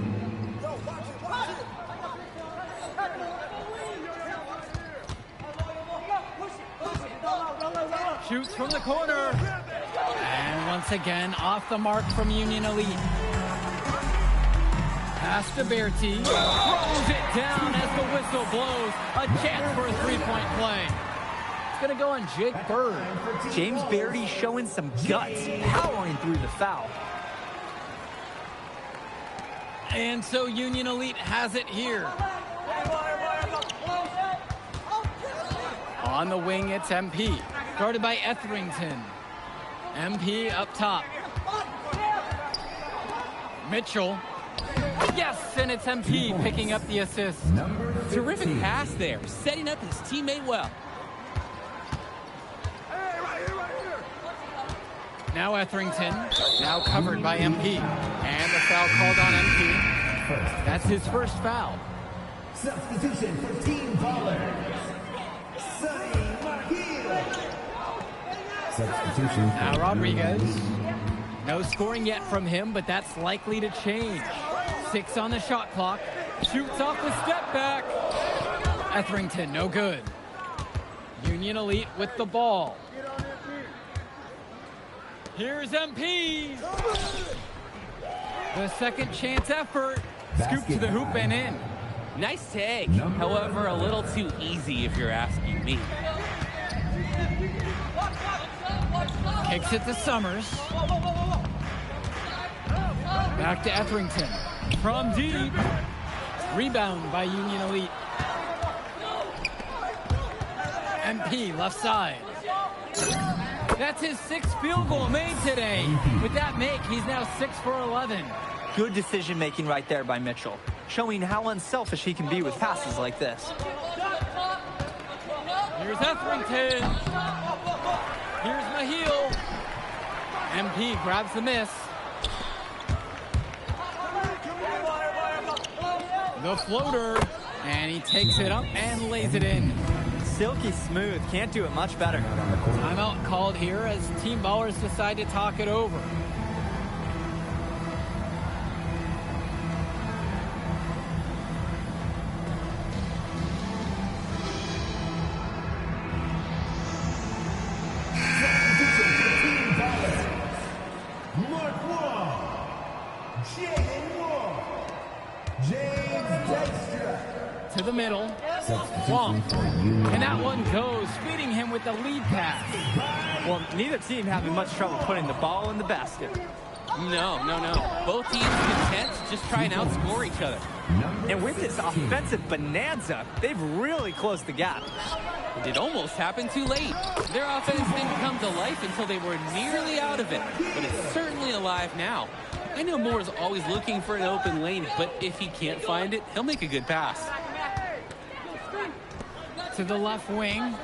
[SPEAKER 10] Shoots from the corner. And once again, off the mark from Union Elite. Pass to Bertie. Throws it down as the whistle blows. A chance for a three-point play. It's going to go on Jake Bird.
[SPEAKER 12] James Bertie showing some guts, powering through the foul.
[SPEAKER 10] And so Union Elite has it here. On the wing, it's MP. Guarded by Etherington. MP up top. Mitchell. Yes, and it's MP picking up the assist.
[SPEAKER 11] Terrific pass there, setting up his teammate well.
[SPEAKER 10] Now Etherington, now covered by MP. And the foul called on MP. That's his first foul.
[SPEAKER 13] Substitution for Team Ballers. Sonny Margil. Substitution.
[SPEAKER 10] Now Rodriguez. No scoring yet from him, but that's likely to change. 6 on the shot clock. Shoots off the step back. Etherington, no good. Union Elite with the ball. Here's MP. The second chance effort. Scoop to the hoop and in.
[SPEAKER 11] Nice tag. However, a little too easy if you're asking me.
[SPEAKER 10] Kicks it to Summers. Back to Etherington. From deep. Rebound by Union Elite. MP left side. That's his 6th field goal made today. With that make, he's now 6 for 11.
[SPEAKER 12] Good decision making right there by Mitchell, showing how unselfish he can be with passes like this.
[SPEAKER 10] Here's Etherington. Here's Mahil. MP grabs the miss. The floater, and he takes it up and lays it in.
[SPEAKER 12] Silky smooth, can't do it much better.
[SPEAKER 10] Timeout called here as Team Ballers decide to talk it over. To the middle. Wong. And that one goes, feeding him with the lead pass.
[SPEAKER 12] Well, neither team having much trouble putting the ball in the basket.
[SPEAKER 11] No. Both teams content to just try and outscore each other.
[SPEAKER 12] And with this offensive bonanza, they've really closed the gap.
[SPEAKER 11] It almost happened too late. Their offense didn't come to life until they were nearly out of it. But it's certainly alive now. I know Moore is always looking for an open lane, but if he can't find it, he'll make a good pass.
[SPEAKER 10] To the left wing.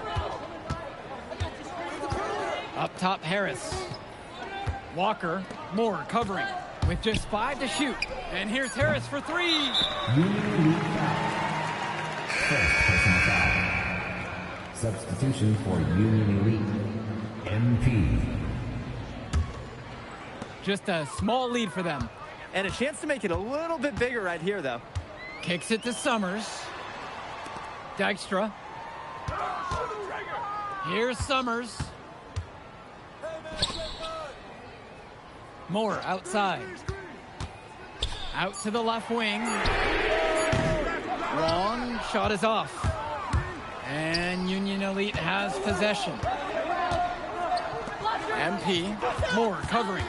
[SPEAKER 10] Up top, Harris. Walker Moore covering with just 5 to shoot. And here's Harris for 3.
[SPEAKER 13] Union Elite foul. First personal foul. Substitution for Union Elite. MP.
[SPEAKER 10] Just a small lead for them.
[SPEAKER 12] And a chance to make it a little bit bigger right here, though.
[SPEAKER 10] Kicks it to Summers. Dykstra. Here's Summers. Moore outside. Out to the left wing. Long shot is off. And Union Elite has possession. MP. Moore covering.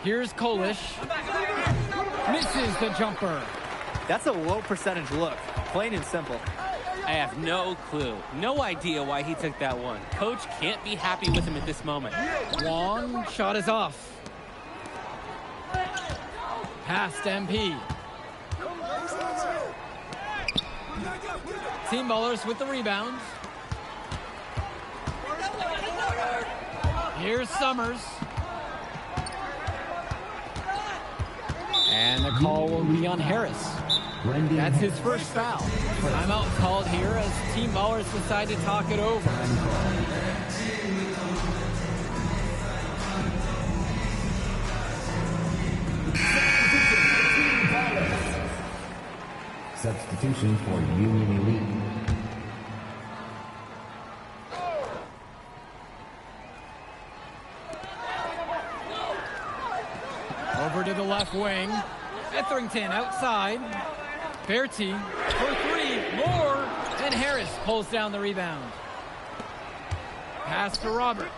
[SPEAKER 10] Here's Kolish. Misses the jumper.
[SPEAKER 12] That's a low percentage look. Plain and simple.
[SPEAKER 11] I have no clue. No idea why he took that one. Coach can't be happy with him at this moment.
[SPEAKER 10] Long shot is off. Past MP. Team Ballers with the rebound. Here's Summers. And the call will be on Harris. That's his first foul. Timeout called here as Team Ballers decide to talk it over.
[SPEAKER 13] Substitution for Union Elite.
[SPEAKER 10] Over to the left wing. Etherington outside. Berti for 3. More. And Harris pulls down the rebound. Pass to Robert.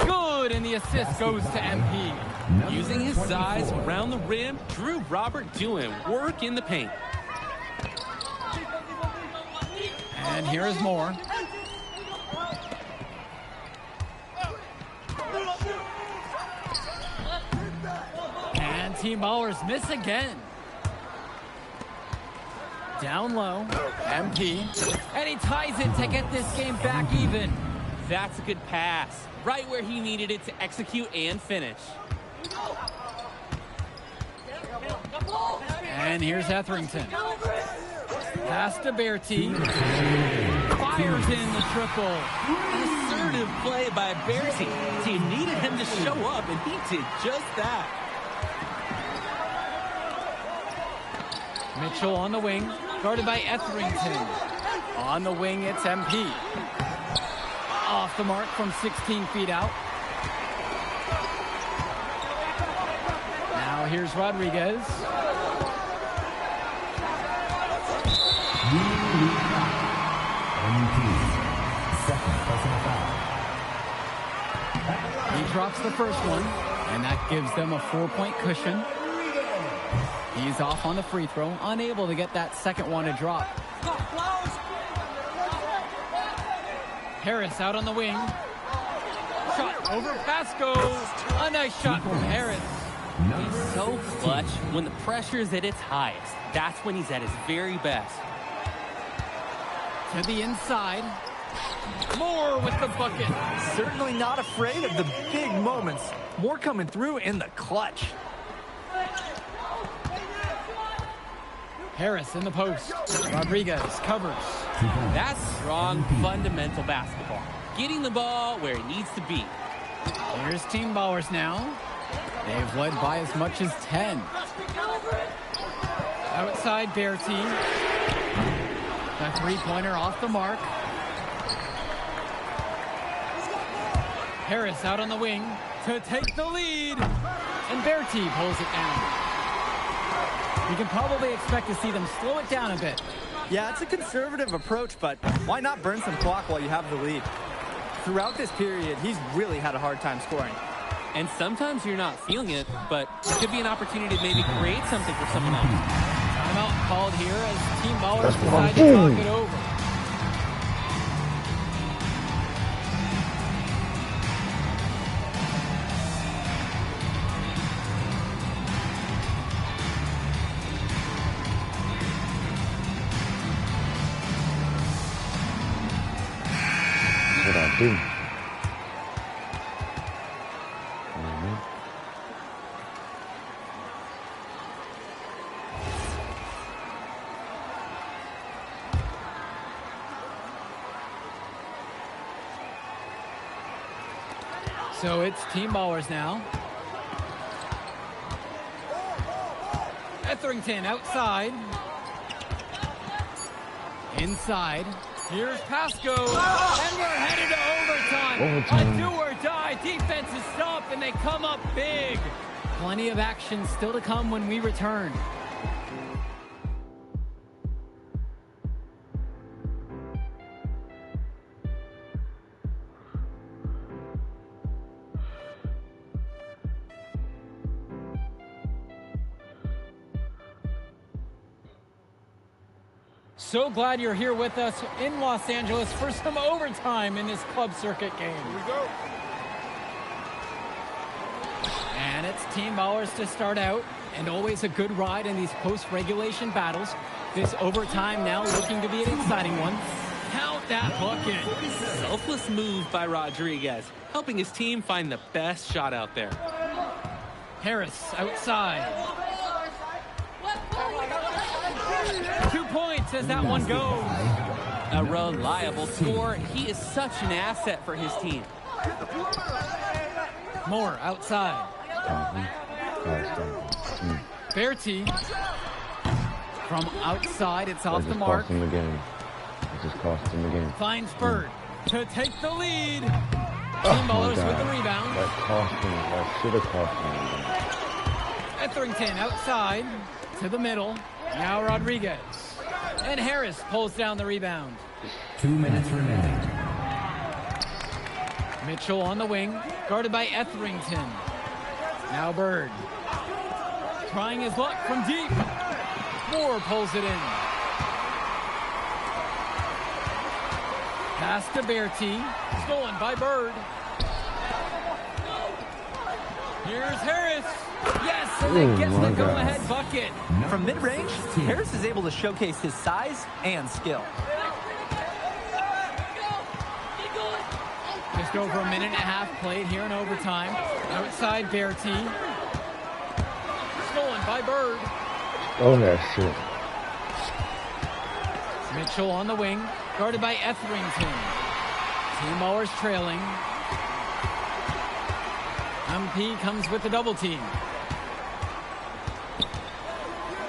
[SPEAKER 10] Good. And the assist goes to MP.
[SPEAKER 11] Using his size around the rim, Drew Robert doing work in the paint.
[SPEAKER 10] And here is Moore. And Team Ballers miss again. Down low, MP. And he ties it to get this game back even.
[SPEAKER 11] That's a good pass. Right where he needed it to execute and finish.
[SPEAKER 10] And here's Etherington. Pass to Berti. Fires in the triple.
[SPEAKER 11] Assertive play by Berti. Team needed him to show up, and he did just that.
[SPEAKER 10] Mitchell on the wing, guarded by Etherington. On the wing, it's MP. Off the mark from 16 feet out. Now here's Rodriguez.
[SPEAKER 13] Second personal foul.
[SPEAKER 10] He drops the first one, and that gives them a 4-point cushion. He's off on the free throw, unable to get that second one to drop. Harris out on the wing. Shot over Pasco. A nice shot from Harris.
[SPEAKER 11] He's so clutch when the pressure is at its highest. That's when he's at his very best.
[SPEAKER 10] To the inside. Moore with the bucket.
[SPEAKER 12] Certainly not afraid of the big moments. Moore coming through in the clutch.
[SPEAKER 10] Harris in the post. Rodriguez covers.
[SPEAKER 11] That's strong, fundamental basketball. Getting the ball where it needs to be.
[SPEAKER 10] Here's Team Ballers now. They've led by as much as 10. Outside Berti. The three-pointer off the mark. Harris out on the wing to take the lead. And Berti pulls it down. You can probably expect to see them slow it down a bit.
[SPEAKER 12] Yeah, it's a conservative approach, but why not burn some clock while you have the lead? Throughout this period, he's really had a hard time scoring.
[SPEAKER 11] And sometimes you're not feeling it, but it could be an opportunity to maybe create something for someone else.
[SPEAKER 10] Timeout called here as Team Ballers decide to talk it over.
[SPEAKER 5] What I do?
[SPEAKER 10] So it's Team Ballers now. Etherington outside. Inside. Here's Pasco. And we're headed to overtime. A do-or-die. Defense is stopped, and they come up big. Plenty of action still to come when we return. So glad you're here with us in Los Angeles for some overtime in this club circuit game. Here we go. And it's Team Ballers to start out, and always a good ride in these post-regulation battles. This overtime now looking to be an exciting one. Count that bucket.
[SPEAKER 11] Selfless move by Rodriguez, helping his team find the best shot out there.
[SPEAKER 10] Harris outside. 2 points as that one goes.
[SPEAKER 11] A reliable score. He is such an asset for his team.
[SPEAKER 10] Moore outside. Berti from outside. It's off the mark.
[SPEAKER 5] It just cost him the game.
[SPEAKER 10] Finds Bird to take the lead. Team Ballers with the rebound.
[SPEAKER 5] That cost him. That should have cost him.
[SPEAKER 10] Etherington outside to the middle. Now Rodriguez. And Harris pulls down the rebound.
[SPEAKER 13] 2 minutes remaining.
[SPEAKER 10] Mitchell on the wing, guarded by Etherington. Now Bird. Trying his luck from deep. Moore pulls it in. Pass to Berti. Stolen by Bird. Here's Harris. Yes, and then gets the go-ahead bucket.
[SPEAKER 12] From mid-range, Harris is able to showcase his size and skill.
[SPEAKER 10] Just over a minute and a half played here in overtime. Outside Berti. Stolen by Bird.
[SPEAKER 5] Oh, that shit.
[SPEAKER 10] Mitchell on the wing, guarded by Etherington. Team Ballers trailing. MP comes with the double team.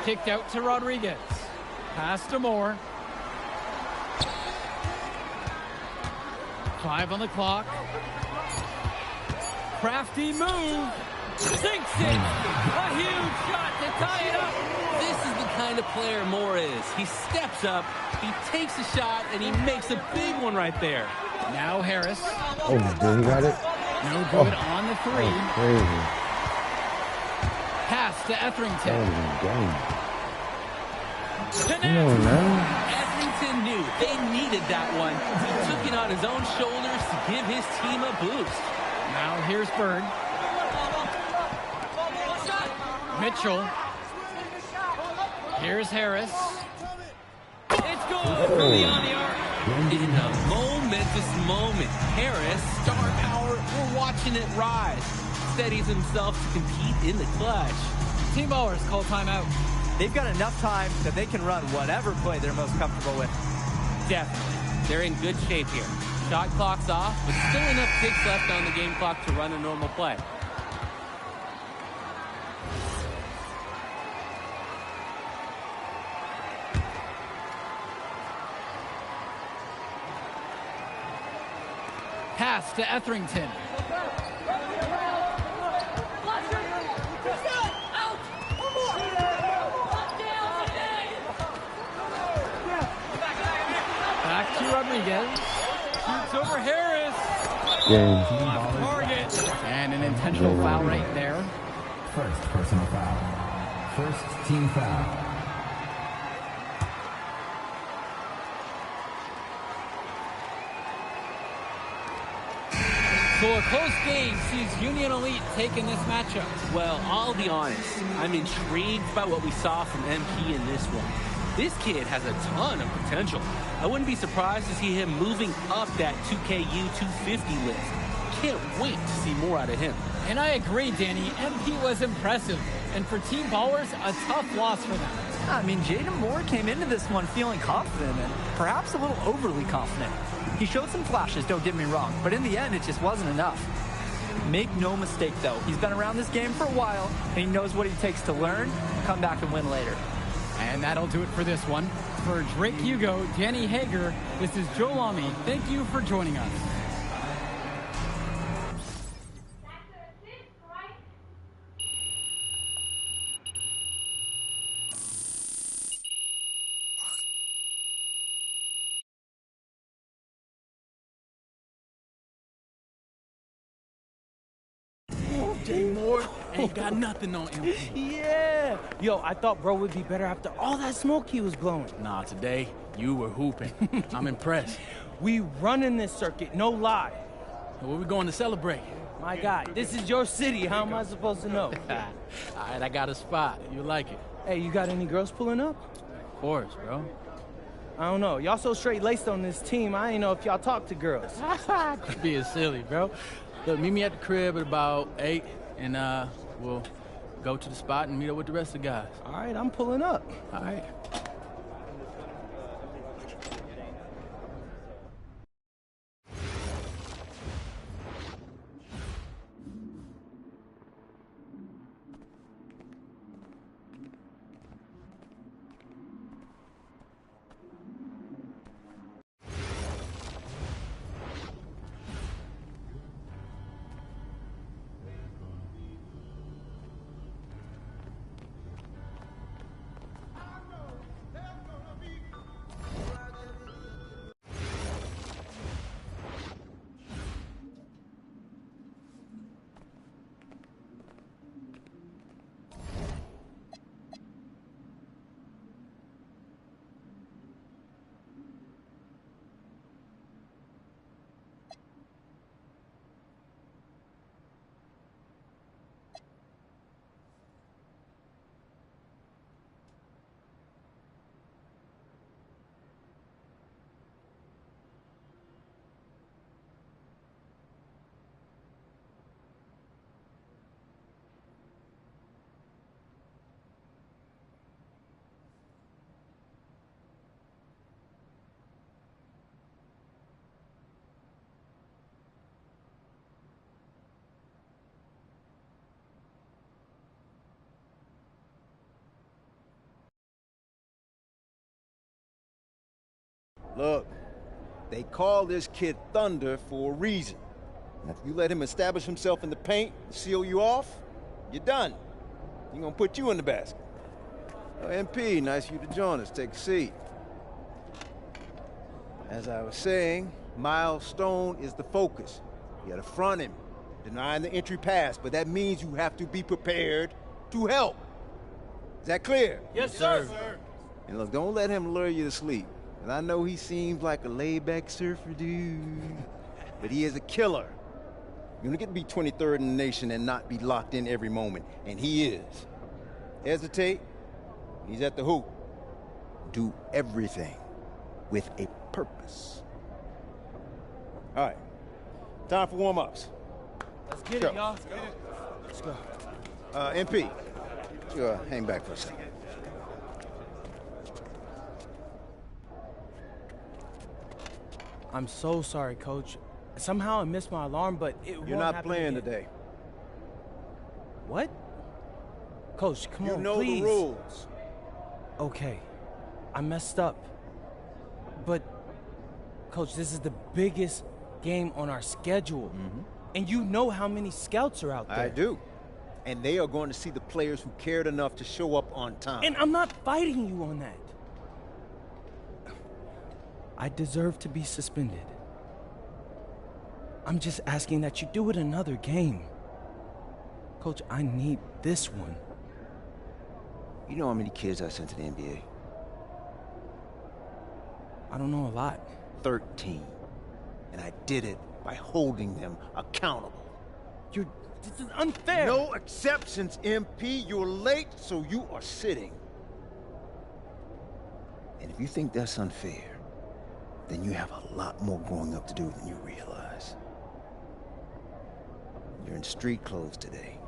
[SPEAKER 10] Kicked out to Rodriguez. Pass to Moore. 5 on the clock. Crafty move. Sinks it. A huge shot to tie it up.
[SPEAKER 11] This is the kind of player Moore is. He steps up, he takes a shot, and he makes a big one right there.
[SPEAKER 10] Now Harris.
[SPEAKER 5] Oh, dude, he got it?
[SPEAKER 10] No good on the three.
[SPEAKER 5] Crazy.
[SPEAKER 10] Pass to Etherington.
[SPEAKER 5] Come on, man.
[SPEAKER 11] Etherington knew they needed that one. He took it on his own shoulders to give his team a boost.
[SPEAKER 10] Now here's Bird. Mitchell. Here's Harris. It's good from beyond the arc.
[SPEAKER 11] In a momentous moment, Harris, star power, we're watching it rise. Steadies himself to compete in the clutch.
[SPEAKER 10] Team Ballers call timeout.
[SPEAKER 12] They've got enough time that they can run whatever play they're most comfortable with.
[SPEAKER 11] Definitely. They're in good shape here. Shot clock's off, but still enough ticks left on the game clock to run a normal play.
[SPEAKER 10] Pass to Etherington. Back to Rodriguez. Shoots over Harris. Off target. And an intentional foul right there.
[SPEAKER 13] First personal foul. First team foul.
[SPEAKER 10] So a close game sees Union Elite taking this matchup.
[SPEAKER 11] Well, I'll be honest. I'm intrigued by what we saw from MP in this one. This kid has a ton of potential. I wouldn't be surprised to see him moving up that 2KU 250 list. Can't wait to see more out of him.
[SPEAKER 10] And I agree, Danny. MP was impressive. And for Team Ballers, a tough loss for them.
[SPEAKER 12] I mean, Jaden Moore came into this one feeling confident and perhaps a little overly confident. He showed some flashes, don't get me wrong, but in the end, it just wasn't enough. Make no mistake, though, he's been around this game for a while, and he knows what it takes to learn, come back and win later.
[SPEAKER 10] And that'll do it for this one. For Drake Hugo, Danny Hager, this is Joe Lamy. Thank you for joining us.
[SPEAKER 8] Jay Moore ain't got nothing on him.
[SPEAKER 2] Yeah. Yo, I thought bro would be better after all that smoke he was blowing.
[SPEAKER 8] Nah, today, you were hooping. I'm impressed.
[SPEAKER 2] We running this circuit, no lie.
[SPEAKER 8] Where we going to celebrate?
[SPEAKER 2] My guy, this is your city. How am I supposed to know?
[SPEAKER 8] All right, I got a spot. You like it?
[SPEAKER 2] Hey, you got any girls pulling up?
[SPEAKER 8] Of course, bro.
[SPEAKER 2] I don't know. Y'all so straight-laced on this team, I ain't know if y'all talk to girls.
[SPEAKER 8] Quit being silly, bro. Look, meet me at the crib at about 8, and we'll go to the spot and meet up with the rest of the guys.
[SPEAKER 2] All right, I'm pulling up.
[SPEAKER 8] All right.
[SPEAKER 7] Look, they call this kid Thunder for a reason. And if you let him establish himself in the paint and seal you off, you're done. He's gonna put you in the basket. MP, nice of you to join us. Take a seat. As I was saying, Miles Stone is the focus. You gotta front him, denying the entry pass, but that means you have to be prepared to help. Is that clear?
[SPEAKER 2] Yes, sir.
[SPEAKER 7] And look, don't let him lure you to sleep. And I know he seems like a laid-back surfer dude, but he is a killer. You don't get to be 23rd in the nation and not be locked in every moment, and he is. Hesitate, he's at the hoop. Do everything with a purpose. All right, time for warm-ups.
[SPEAKER 2] Let's get it, y'all. Let's go.
[SPEAKER 7] MP, you hang back for a second.
[SPEAKER 2] I'm so sorry, Coach. Somehow I missed my alarm, but it won't
[SPEAKER 7] You're not
[SPEAKER 2] happen
[SPEAKER 7] playing
[SPEAKER 2] again.
[SPEAKER 7] today.
[SPEAKER 2] What? Coach, come on,
[SPEAKER 7] You know
[SPEAKER 2] please.
[SPEAKER 7] the rules.
[SPEAKER 2] Okay, I messed up. But, Coach, this is the biggest game on our schedule. And you know how many scouts are out there.
[SPEAKER 7] I do. And they are going to see the players who cared enough to show up on time.
[SPEAKER 2] And I'm not fighting you on that. I deserve to be suspended. I'm just asking that you do it another game. Coach, I need this one.
[SPEAKER 7] You know how many kids I sent to the NBA?
[SPEAKER 2] I don't know a lot.
[SPEAKER 7] 13. And I did it by holding them accountable.
[SPEAKER 2] This is unfair.
[SPEAKER 7] No exceptions, MP. You're late, so you are sitting. And if you think that's unfair, then you have a lot more growing up to do than you realize. You're in street clothes today.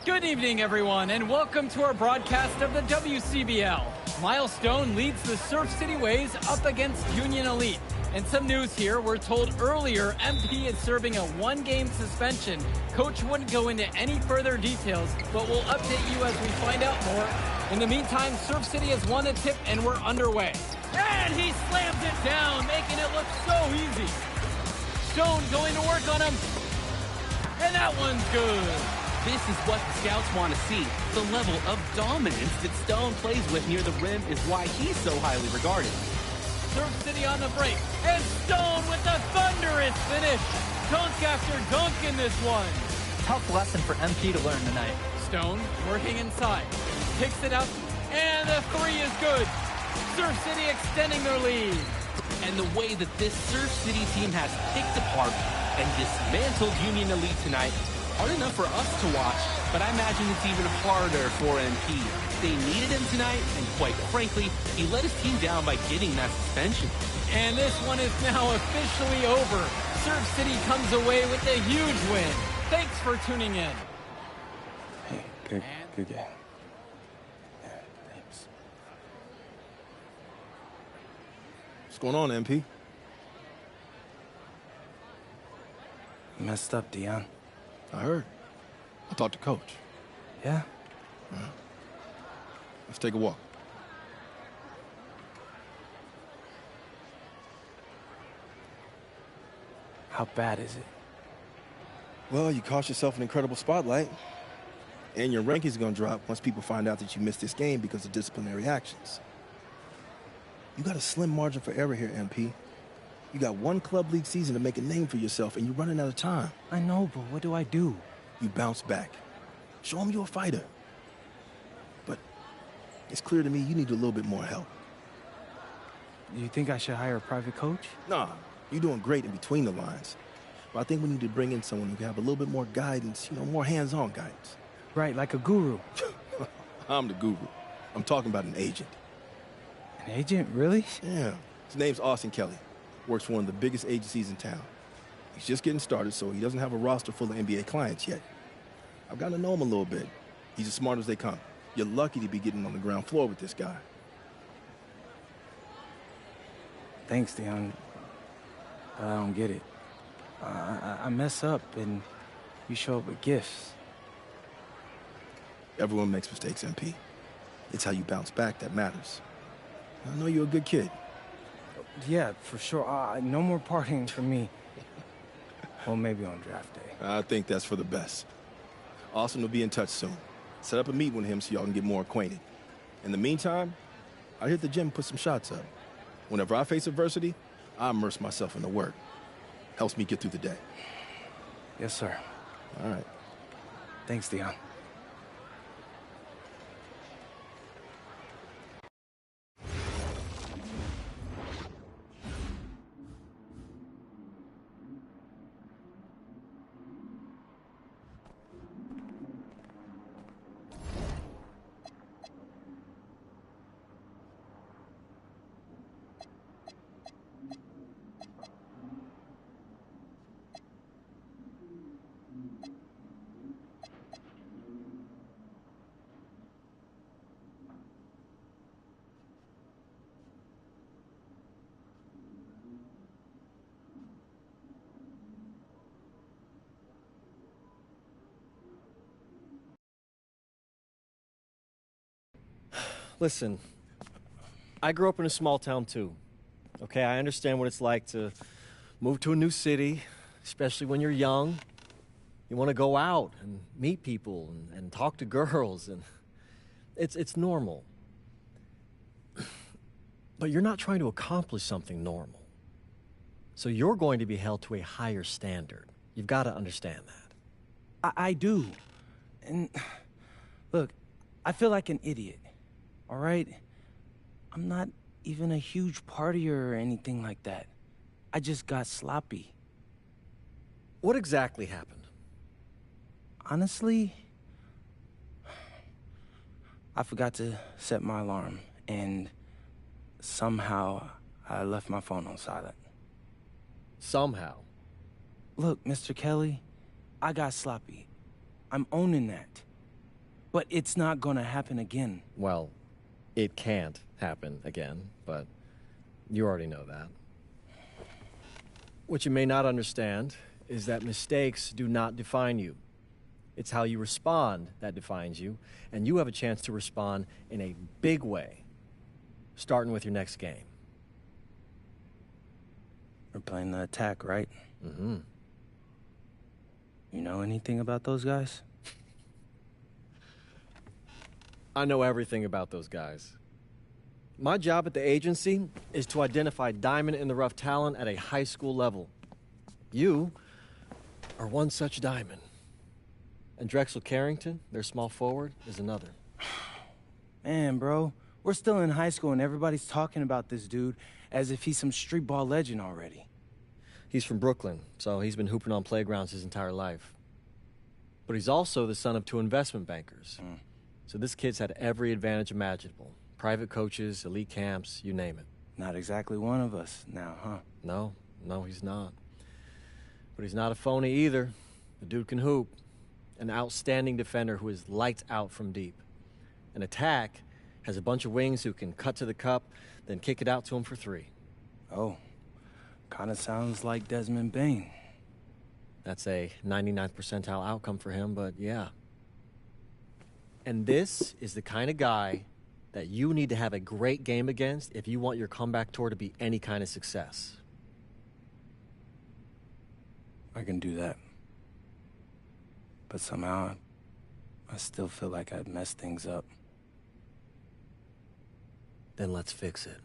[SPEAKER 10] Good evening, everyone, and welcome to our broadcast of the WCBL. Miles Stone leads the Surf City Waves up against Union Elite. And some news here, we're told earlier MP is serving a 1-game suspension. Coach wouldn't go into any further details, but we'll update you as we find out more. In the meantime, Surf City has won the tip and we're underway. And he slams it down, making it look so easy. Stone going to work on him. And that one's good.
[SPEAKER 11] This is what the scouts want to see. The level of dominance that Stone plays with near the rim is why he's so highly regarded.
[SPEAKER 10] Surf City on the break. And Stone with the thunderous finish. Doncaster dunk in this one.
[SPEAKER 12] Tough lesson for MP to learn tonight.
[SPEAKER 10] Stone working inside. Picks it up. And the three is good. Surf City extending their lead.
[SPEAKER 11] And the way that this Surf City team has picked apart and dismantled Union Elite tonight, hard enough for us to watch, but I imagine it's even harder for MP. They needed him tonight, and quite frankly, he let his team down by getting that suspension.
[SPEAKER 10] And this one is now officially over. Surf City comes away with a huge win. Thanks for tuning in.
[SPEAKER 2] Hey, good game. Yeah, thanks.
[SPEAKER 4] What's going on, MP?
[SPEAKER 2] You messed up, Dion.
[SPEAKER 4] I heard. I talked to Coach.
[SPEAKER 2] Yeah?
[SPEAKER 4] Let's take a walk.
[SPEAKER 2] How bad is it?
[SPEAKER 4] Well, you cost yourself an incredible spotlight. And your rankings are going to drop once people find out that you missed this game because of disciplinary actions. You got a slim margin for error here, MP. You got one club league season to make a name for yourself, and you're running out of time.
[SPEAKER 2] I know, but what do I do?
[SPEAKER 4] You bounce back. Show them you're a fighter. But it's clear to me you need a little bit more help.
[SPEAKER 2] You think I should hire a private coach?
[SPEAKER 4] Nah, you're doing great in between the lines. But I think we need to bring in someone who can have a little bit more guidance, more hands-on guidance.
[SPEAKER 2] Right, like a guru.
[SPEAKER 4] I'm the guru. I'm talking about an agent.
[SPEAKER 2] An agent, really?
[SPEAKER 4] Yeah. His name's Austin Kelly. Works for one of the biggest agencies in town. He's just getting started, so he doesn't have a roster full of NBA clients yet. I've gotten to know him a little bit. He's as smart as they come. You're lucky to be getting on the ground floor with this guy.
[SPEAKER 2] Thanks, Dion. But I don't get it. I mess up, and you show up with gifts.
[SPEAKER 4] Everyone makes mistakes, MP. It's how you bounce back that matters. I know you're a good kid.
[SPEAKER 2] Yeah, for sure. No more partying for me. Well, maybe on draft day.
[SPEAKER 4] I think that's for the best. Austin will be in touch soon. Set up a meet with him so y'all can get more acquainted. In the meantime, I hit the gym and put some shots up. Whenever I face adversity, I immerse myself in the work. Helps me get through the day.
[SPEAKER 2] Yes, sir.
[SPEAKER 4] All right.
[SPEAKER 2] Thanks, Dion.
[SPEAKER 14] Listen, I grew up in a small town too. Okay, I understand what it's like to move to a new city, especially when you're young. You want to go out and meet people and talk to girls, and it's normal. But you're not trying to accomplish something normal. So you're going to be held to a higher standard. You've got to understand that.
[SPEAKER 2] I do. And look, I feel like an idiot. All right? I'm not even a huge partier or anything like that. I just got sloppy.
[SPEAKER 14] What exactly happened?
[SPEAKER 2] Honestly, I forgot to set my alarm, and somehow I left my phone on silent.
[SPEAKER 14] Somehow?
[SPEAKER 2] Look, Mr. Kelly, I got sloppy. I'm owning that. But it's not gonna happen again.
[SPEAKER 14] Well, it can't happen again, but you already know that. What you may not understand is that mistakes do not define you. It's how you respond that defines you, and you have a chance to respond in a big way, starting with your next game.
[SPEAKER 2] We're playing the Attack, right?
[SPEAKER 14] Mm-hmm.
[SPEAKER 2] You know anything about those guys?
[SPEAKER 14] I know everything about those guys. My job at the agency is to identify diamond-in-the-rough talent at a high school level. You are one such diamond. And Drexel Carrington, their small forward, is another.
[SPEAKER 2] Man, bro, we're still in high school and everybody's talking about this dude as if he's some street ball legend already.
[SPEAKER 14] He's from Brooklyn, so he's been hooping on playgrounds his entire life. But he's also the son of 2 investment bankers. So this kid's had every advantage imaginable. Private coaches, elite camps, you name it.
[SPEAKER 2] Not exactly one of us now, huh?
[SPEAKER 14] No, he's not. But he's not a phony either. The dude can hoop. An outstanding defender who is lights out from deep. An Attack has a bunch of wings who can cut to the cup, then kick it out to him for 3.
[SPEAKER 2] Oh, kind of sounds like Desmond Bain.
[SPEAKER 14] That's a 99th percentile outcome for him, but yeah. And this is the kind of guy that you need to have a great game against if you want your comeback tour to be any kind of success.
[SPEAKER 2] I can do that. But somehow, I still feel like I'd messed things up.
[SPEAKER 14] Then let's fix it.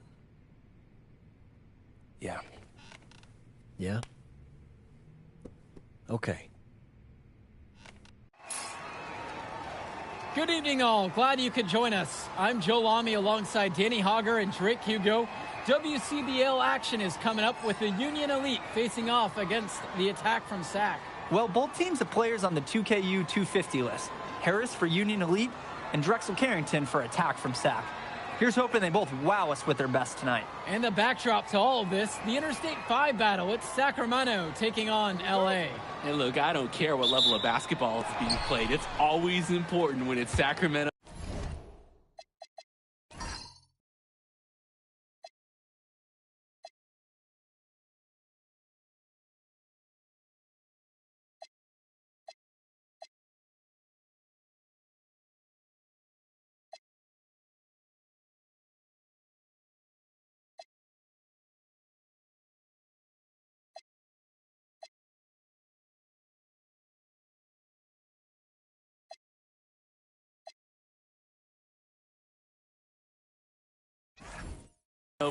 [SPEAKER 2] Yeah.
[SPEAKER 14] Yeah? Okay.
[SPEAKER 10] Good evening, all. Glad you could join us. I'm Joe Lamy alongside Danny Hogger and Drake Hugo. WCBL action is coming up with the Union Elite facing off against the Attack from SAC.
[SPEAKER 12] Well, both teams have players on the 2KU 250 list. Harris for Union Elite and Drexel Carrington for Attack from SAC. Here's hoping they both wow us with their best tonight.
[SPEAKER 10] And the backdrop to all of this, the Interstate 5 battle. It's Sacramento taking on LA.
[SPEAKER 11] And look, I don't care what level of basketball is being played. It's always important when it's Sacramento.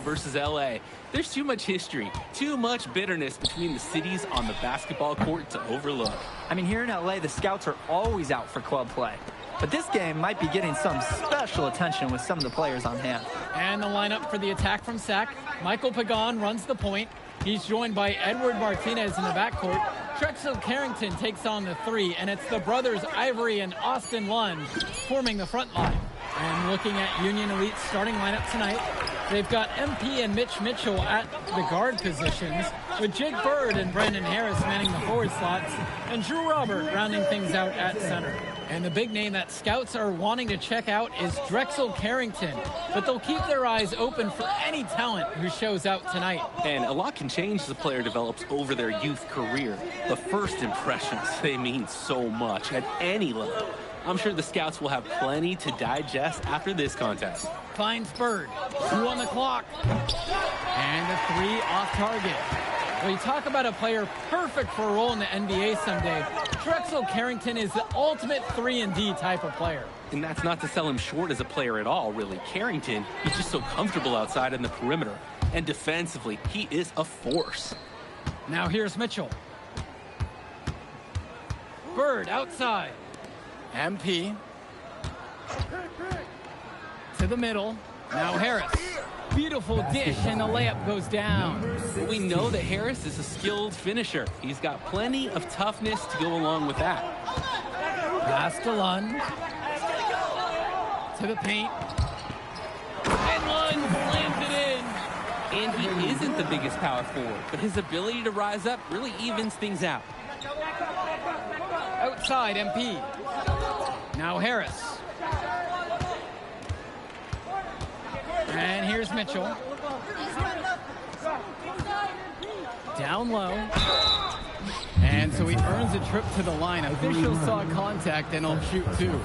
[SPEAKER 11] Versus LA. There's too much history, too much bitterness between the cities on the basketball court to overlook.
[SPEAKER 12] I mean, here in LA, the scouts are always out for club play. But this game might be getting some special attention with some of the players on hand.
[SPEAKER 10] And the lineup for the Attack from SAC. Michael Pagan runs the point. He's joined by Edward Martinez in the backcourt. Drexel Carrington takes on the 3, and it's the brothers Ivory and Austin Lund forming the front line. And looking at Union Elite's starting lineup tonight, they've got MP and Mitch Mitchell at the guard positions, with Jake Bird and Brandon Harris manning the forward slots, and Drew Robert rounding things out at center. And the big name that scouts are wanting to check out is Drexel Carrington, but they'll keep their eyes open for any talent who shows out tonight.
[SPEAKER 11] And a lot can change as a player develops over their youth career. The first impressions, they mean so much at any level. I'm sure the scouts will have plenty to digest after this contest.
[SPEAKER 10] Finds Bird, 2 on the clock, and a 3 off target. Well, you talk about a player perfect for a role in the NBA someday. Drexel Carrington is the ultimate 3-and-D type of player.
[SPEAKER 11] And that's not to sell him short as a player at all, really. Carrington, he's just so comfortable outside in the perimeter. And defensively, he is a force.
[SPEAKER 10] Now here's Mitchell. Bird outside. MP. To the middle. Now Harris. Beautiful dish, and the layup goes down.
[SPEAKER 11] We know that Harris is a skilled finisher. He's got plenty of toughness to go along with that.
[SPEAKER 10] Pass to Lund. To the paint. And Lund slams it in.
[SPEAKER 11] And he isn't the biggest power forward, but his ability to rise up really evens things out.
[SPEAKER 10] Outside, MP. Now Harris. And here's Mitchell. Down low. And so he earns a trip to the line. Officials saw contact and he'll shoot two.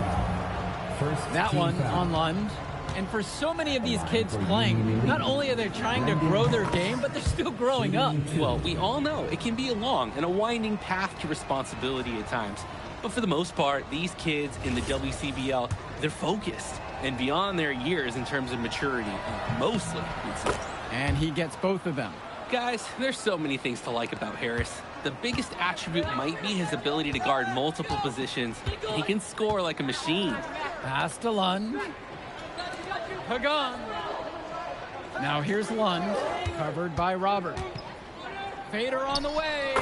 [SPEAKER 10] That one on Lund. And for so many of these kids playing, not only are they trying to grow their game, but they're still growing up.
[SPEAKER 11] Well, we all know it can be a long and a winding path to responsibility at times. But for the most part, these kids in the WCBL, they're focused and beyond their years in terms of maturity, mostly, you'd say.
[SPEAKER 10] And he gets both of them.
[SPEAKER 11] Guys, there's so many things to like about Harris. The biggest attribute might be his ability to guard multiple positions. He can score like a machine.
[SPEAKER 10] Pass to Lund. Pagan. Now here's Lund, covered by Robert. Fader on the way,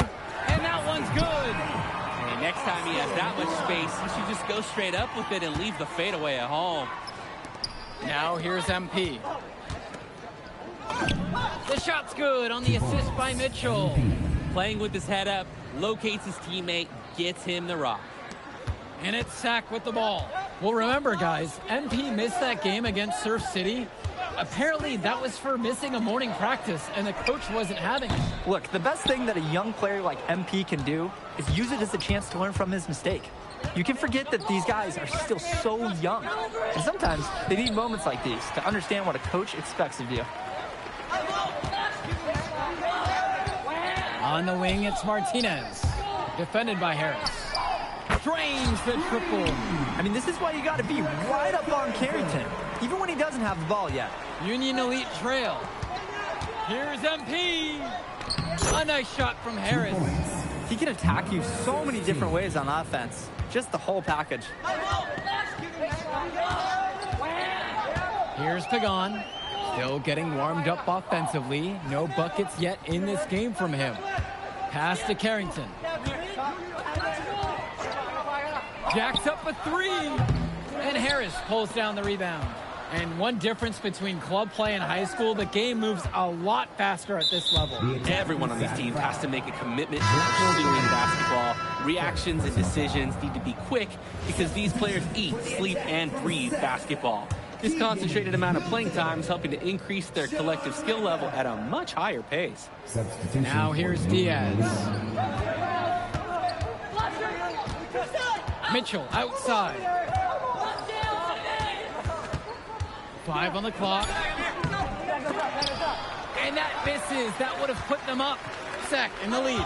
[SPEAKER 10] and that one's good.
[SPEAKER 11] Hey, next time he has that much space, he should just go straight up with it and leave the fadeaway at home.
[SPEAKER 10] Now here's MP. The shot's good on the assist by Mitchell.
[SPEAKER 11] Playing with his head up, locates his teammate, gets him the rock.
[SPEAKER 10] And it's Sack with the ball. Well, remember, guys, MP missed that game against Surf City. Apparently, that was for missing a morning practice, and the coach wasn't having it.
[SPEAKER 12] Look, the best thing that a young player like MP can do is use it as a chance to learn from his mistake. You can forget that these guys are still so young. And sometimes they need moments like these to understand what a coach expects of you.
[SPEAKER 10] On the wing, it's Martinez. Defended by Harris. Drains the triple.
[SPEAKER 12] I mean, this is why you got to be right up on Carrington, even when he doesn't have the ball yet.
[SPEAKER 10] Union Elite trail. Here's MP. A nice shot from Harris.
[SPEAKER 12] He can attack you so many different ways on offense. Just the whole package.
[SPEAKER 10] Here's Pagan. Still getting warmed up offensively. No buckets yet in this game from him. Pass to Carrington. Jacks up a three. And Harris pulls down the rebound. And one difference between club play and high school, the game moves a lot faster at this level.
[SPEAKER 11] Everyone on these teams has to make a commitment to pursuing basketball. Reactions and decisions need to be quick because these players eat, sleep, and breathe basketball. This concentrated amount of playing time is helping to increase their collective skill level at a much higher pace.
[SPEAKER 10] Now here's Diaz. Mitchell outside. 5 on the clock. And that misses. That would have put them up. Sack in the lead.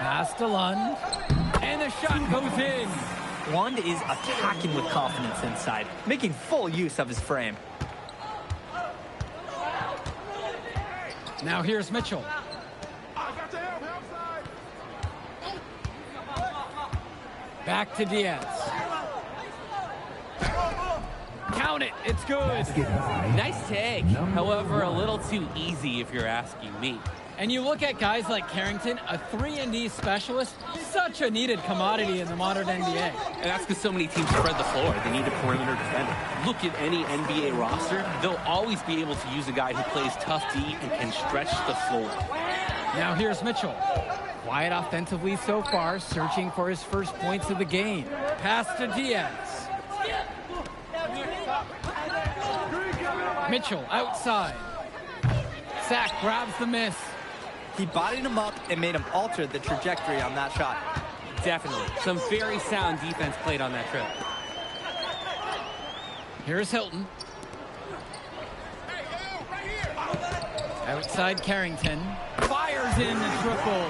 [SPEAKER 10] Pass to Lund. And the shot goes in.
[SPEAKER 12] Lund is attacking with confidence inside, making full use of his frame.
[SPEAKER 10] Now here's Mitchell. Back to Diaz. Count it. It's good.
[SPEAKER 11] Nice take. However, a little too easy if you're asking me.
[SPEAKER 10] And you look at guys like Carrington, a 3-and-D specialist, such a needed commodity in the modern NBA.
[SPEAKER 11] And that's because so many teams spread the floor. They need a perimeter defender. Look at any NBA roster. They'll always be able to use a guy who plays tough D and can stretch the floor.
[SPEAKER 10] Now here's Mitchell. Quiet offensively so far, searching for his first points of the game. Pass to Diaz. Mitchell outside. Sack grabs the miss.
[SPEAKER 12] He bodied him up and made him alter the trajectory on that shot.
[SPEAKER 11] Definitely. Some very sound defense played on that trip.
[SPEAKER 10] Here's Hilton. Outside Carrington. Fires in the triple.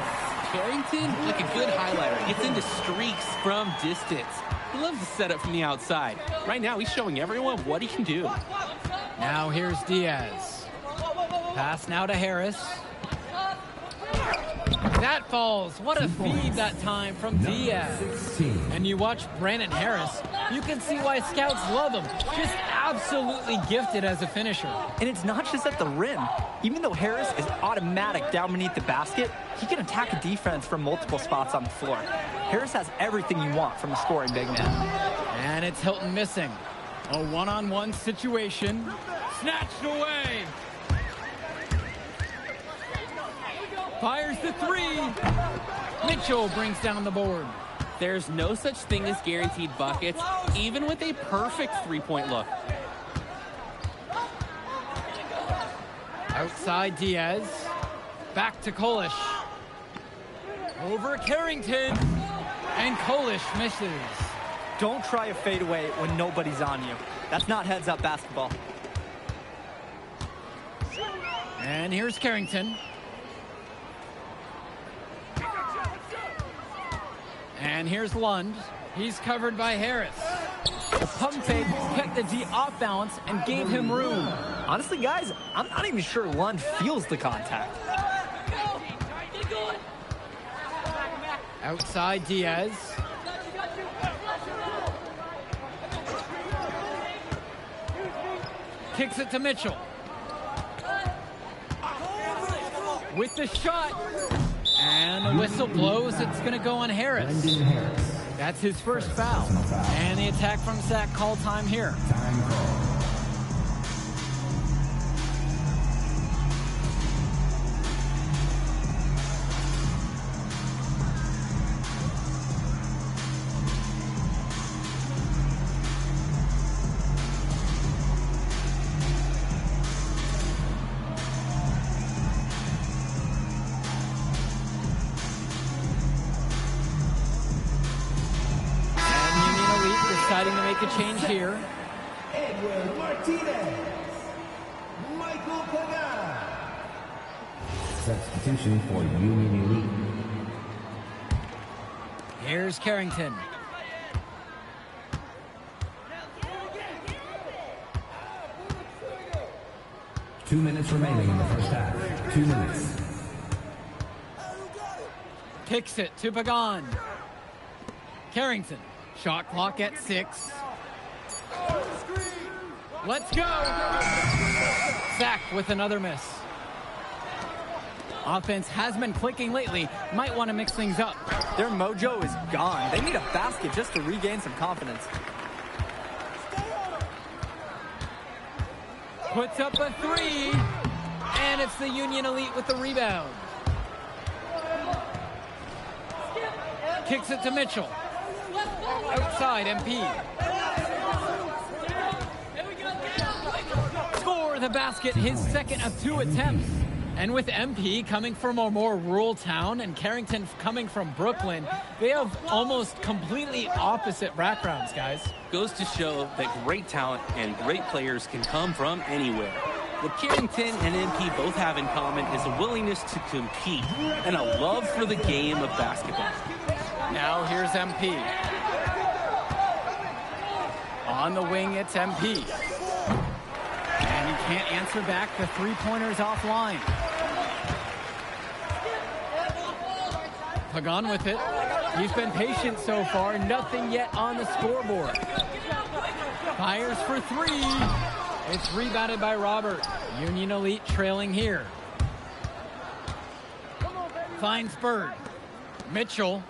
[SPEAKER 11] Carrington, like a good highlighter, gets into streaks from distance. He loves to set up from the outside. Right now, he's showing everyone what he can do.
[SPEAKER 10] Now here's Diaz. Pass now to Harris. That falls. What a feed that time from Diaz. And you watch Brandon Harris, you can see why scouts love him. Just absolutely gifted as a finisher.
[SPEAKER 12] And it's not just at the rim. Even though Harris is automatic down beneath the basket, he can attack a defense from multiple spots on the floor. Harris has everything you want from a scoring big man.
[SPEAKER 10] And it's Hilton missing. A one-on-one situation. Snatched away. Fires the three. Mitchell brings down the board.
[SPEAKER 11] There's no such thing as guaranteed buckets, even with a perfect three-point look.
[SPEAKER 10] Outside Diaz. Back to Kolish. Over Carrington. And Kolish misses.
[SPEAKER 12] Don't try a fadeaway when nobody's on you. That's not heads-up basketball.
[SPEAKER 10] And here's Carrington. And here's Lund. He's covered by Harris.
[SPEAKER 12] The pump fake kept the D off balance and gave him room. Honestly, guys, I'm not even sure Lund feels the contact.
[SPEAKER 10] Outside Diaz. Kicks it to Mitchell. With the shot. And the whistle blows. It's going to go on Harris. That's his first foul. And the attack from Sac call time here. Deciding to make a change here.
[SPEAKER 13] Edward Martinez. Michael Pagan. Substitution for Union Elite.
[SPEAKER 10] Here's Carrington.
[SPEAKER 13] Two minutes remaining in the first half. 2 minutes.
[SPEAKER 10] Kicks it to Pagan. Carrington. Shot clock at 6. Let's go! Sac with another miss. Offense has been clicking lately. Might want to mix things up.
[SPEAKER 12] Their mojo is gone. They need a basket just to regain some confidence.
[SPEAKER 10] Puts up a 3. And it's the Union Elite with the rebound. Kicks it to Mitchell. Outside MP. Score the basket, his second of 2 attempts. And with MP coming from a more rural town and Carrington coming from Brooklyn, they have almost completely opposite backgrounds, guys.
[SPEAKER 11] Goes to show that great talent and great players can come from anywhere. What Carrington and MP both have in common is a willingness to compete and a love for the game of basketball.
[SPEAKER 10] Now here's MP. On the wing, it's MP. And he can't answer back. The three-pointer's offline. Pagan with it. He's been patient so far. Nothing yet on the scoreboard. Fires for 3. It's rebounded by Robert. Union Elite trailing here. Finds Bird. Mitchell.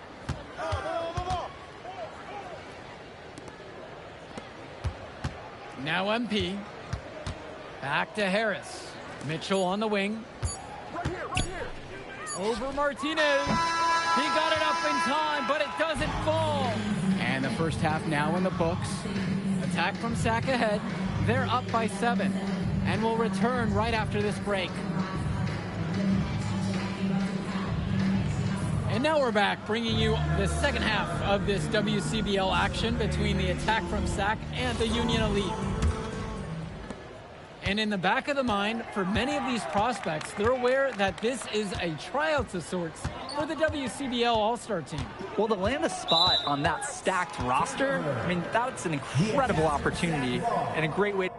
[SPEAKER 10] Now MP. Back to Harris. Mitchell on the wing. Over Martinez. He got it up in time, but it doesn't fall. And the first half now in the books. Attack from Sac ahead. They're up by 7. And will return right after this break. And now we're back, bringing you the second half of this WCBL action between the attack from Sac and the Union Elite. And in the back of the mind, for many of these prospects, they're aware that this is a tryout of sorts for the WCBL All-Star team.
[SPEAKER 12] Well, to land a spot on that stacked roster, I mean, that's an incredible opportunity and a great way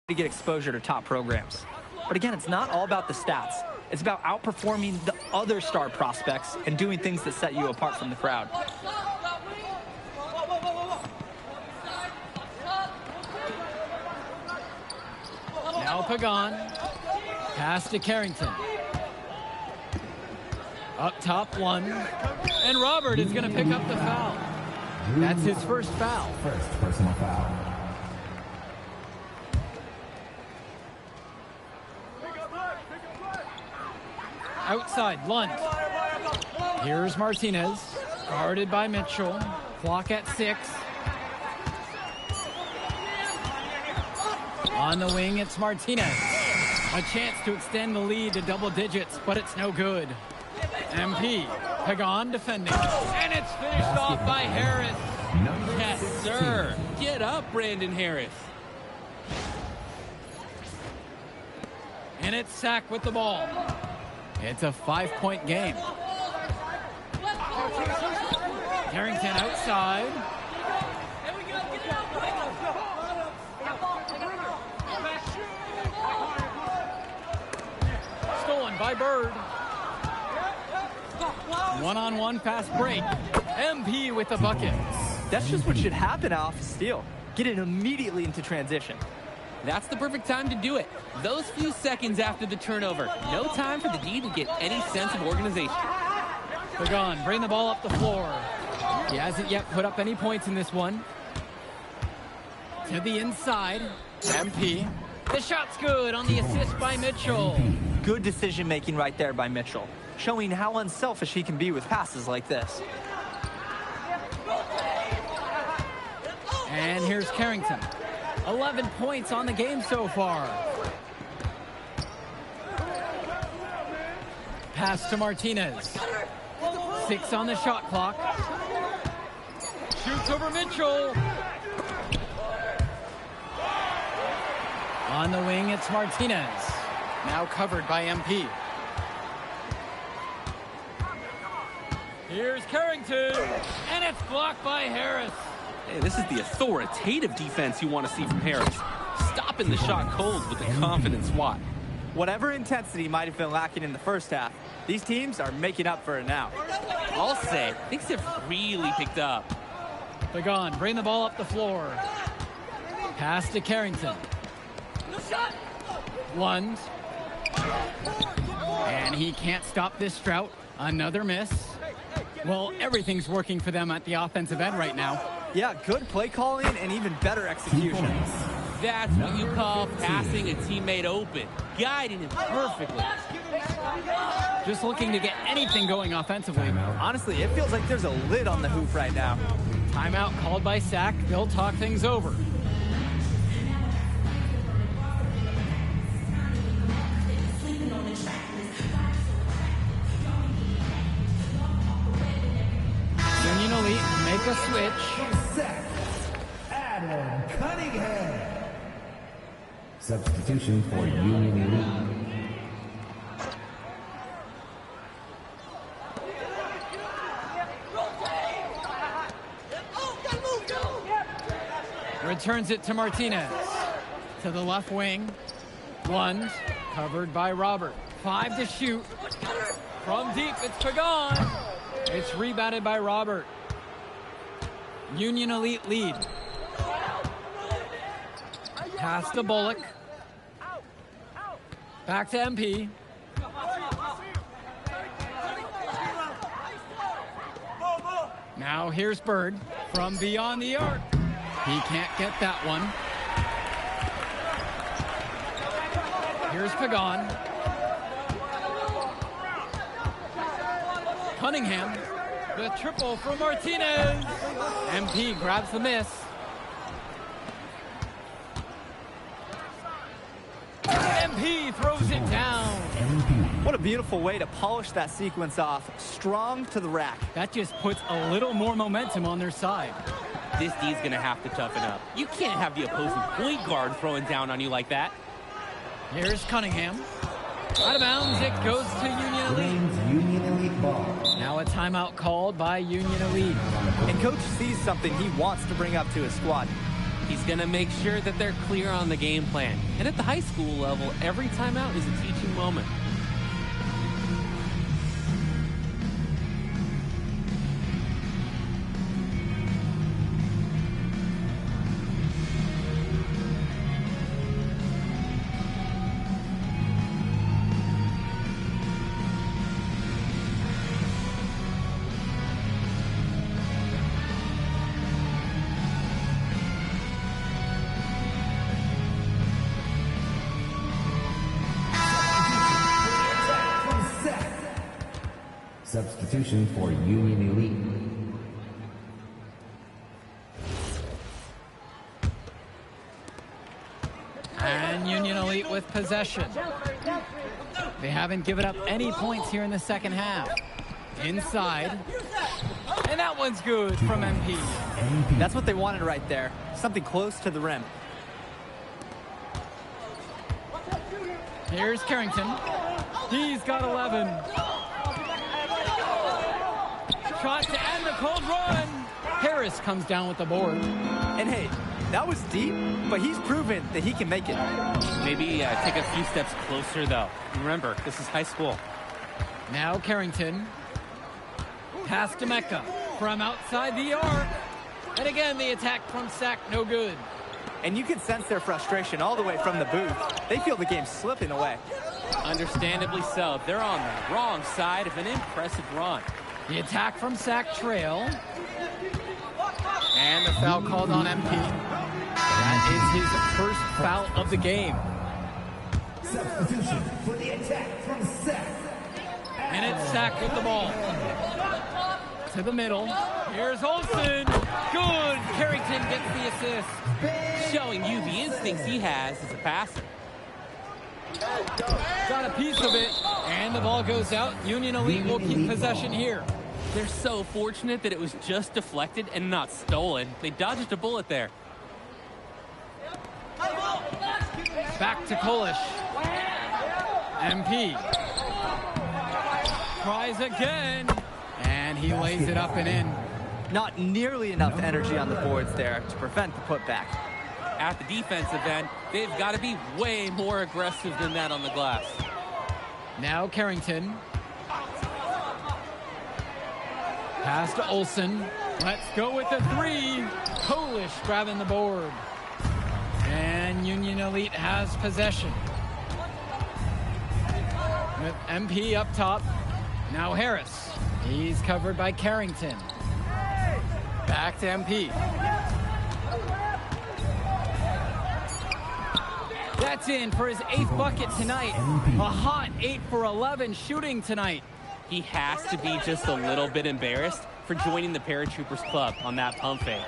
[SPEAKER 12] to get exposure to top programs. But again, it's not all about the stats. It's about outperforming the other star prospects and doing things that set you apart from the crowd.
[SPEAKER 10] Now Pagan. Pass to Carrington. Up top one. And Robert is going to pick up the foul. That's his first foul.
[SPEAKER 13] First personal foul.
[SPEAKER 10] Outside, Lund. Here's Martinez. Guarded by Mitchell. Clock at 6. On the wing, it's Martinez. A chance to extend the lead to double digits, but it's no good. MP. Pagan defending. And it's finished off by Harris.
[SPEAKER 11] Yes, sir. Get up, Brandon Harris.
[SPEAKER 10] And it's Sack with the ball. It's a 5-point game. Carrington outside. Stolen by Bird. One-on-one fast break. MP with the bucket.
[SPEAKER 12] That's just what should happen off a steal. Get it immediately into transition.
[SPEAKER 11] That's the perfect time to do it. Those few seconds after the turnover. No time for the D to get any sense of organization.
[SPEAKER 10] Pagan, bring the ball up the floor. He hasn't yet put up any points in this one. To the inside. MP. The shot's good on the assist by Mitchell.
[SPEAKER 12] Good decision making right there by Mitchell, showing how unselfish he can be with passes like this.
[SPEAKER 10] And here's Carrington. 11 points on the game so far. Pass to Martinez. 6 on the shot clock. Shoots over Mitchell. On the wing, it's Martinez. Now covered by MP. Here's Carrington. And it's blocked by Harris.
[SPEAKER 11] Hey, this is the authoritative defense you want to see from Harris. Stopping the shot cold with a confident swat.
[SPEAKER 12] Whatever intensity might have been lacking in the first half, these teams are making up for it now.
[SPEAKER 11] I'll say, things have really picked up.
[SPEAKER 10] Pagan, bring the ball up the floor. Pass to Carrington. Lund. And he can't stop this drought. Another miss. Well, everything's working for them at the offensive end right now.
[SPEAKER 12] Yeah, good play calling and even better execution.
[SPEAKER 11] That's what you call passing a teammate open, guiding him perfectly.
[SPEAKER 10] Just looking to get anything going offensively.
[SPEAKER 12] Honestly, it feels like there's a lid on the hoop right now.
[SPEAKER 10] Timeout called by Sack. They'll talk things over. Union Elite make a switch.
[SPEAKER 13] Adam Cunningham. Substitution for Union Elite.
[SPEAKER 10] Returns it to Martinez. To the left wing. Lund, covered by Robert. 5 to shoot. From deep, it's Pagan. It's rebounded by Robert. Union Elite lead. Pass to Bullock. Back to MP. Now here's Bird from beyond the arc. He can't get that one. Here's Pagan. Cunningham. The triple from Martinez. MP grabs the miss. MP throws it down.
[SPEAKER 12] What a beautiful way to polish that sequence off. Strong to the rack.
[SPEAKER 10] That just puts a little more momentum on their side.
[SPEAKER 11] This D's going to have to toughen up. You can't have the opposing point guard throwing down on you like that.
[SPEAKER 10] Here's Cunningham. Out of bounds, it goes to Union Elite.
[SPEAKER 13] Union Elite ball.
[SPEAKER 10] Now a timeout called by Union Elite.
[SPEAKER 12] And coach sees something he wants to bring up to his squad.
[SPEAKER 11] He's going to make sure that they're clear on the game plan. And at the high school level, every timeout is a teaching moment.
[SPEAKER 13] Substitution for Union Elite.
[SPEAKER 10] And Union Elite with possession. They haven't given up any points here in the second half. Inside. And that one's good from MP.
[SPEAKER 12] That's what they wanted right there. Something close to the rim.
[SPEAKER 10] Here's Carrington. He's got 11. Shot to end the cold run. Harris comes down with the board.
[SPEAKER 12] And hey, that was deep, but he's proven that he can make it.
[SPEAKER 11] Maybe take a few steps closer, though. Remember, this is high school.
[SPEAKER 10] Now Carrington. Pass to Mecca from outside the arc. And again, the attack from Sack, no good.
[SPEAKER 12] And you can sense their frustration all the way from the booth. They feel the game slipping away.
[SPEAKER 11] Understandably so. They're on the wrong side of an impressive run.
[SPEAKER 10] The attack from Sack Trail. And the foul called on MP. That is his first foul of the game.
[SPEAKER 13] Substitution for the attack from Sack.
[SPEAKER 10] And it's Sack with the ball. To the middle. Here's Olsen. Good. Carrington gets the assist.
[SPEAKER 11] Showing you the instincts he has as a passer.
[SPEAKER 10] Got a piece of it. And the ball goes out. Union Elite will keep possession here.
[SPEAKER 11] They're so fortunate that it was just deflected and not stolen. They dodged a bullet there.
[SPEAKER 10] Back to Kolish. MP. Tries again. And he lays it up and in.
[SPEAKER 12] Not nearly enough energy on the boards there to prevent the putback.
[SPEAKER 11] At the defensive end, they've got to be way more aggressive than that on the glass.
[SPEAKER 10] Now Carrington. Pass to Olsen. Let's go with the three. Kolish grabbing the board. And Union Elite has possession. With MP up top. Now Harris. He's covered by Carrington. Back to MP. That's in for his 8th bucket tonight. A hot 8 for 11 shooting tonight.
[SPEAKER 11] He has to be just a little bit embarrassed for joining the Paratroopers Club on that pump fake.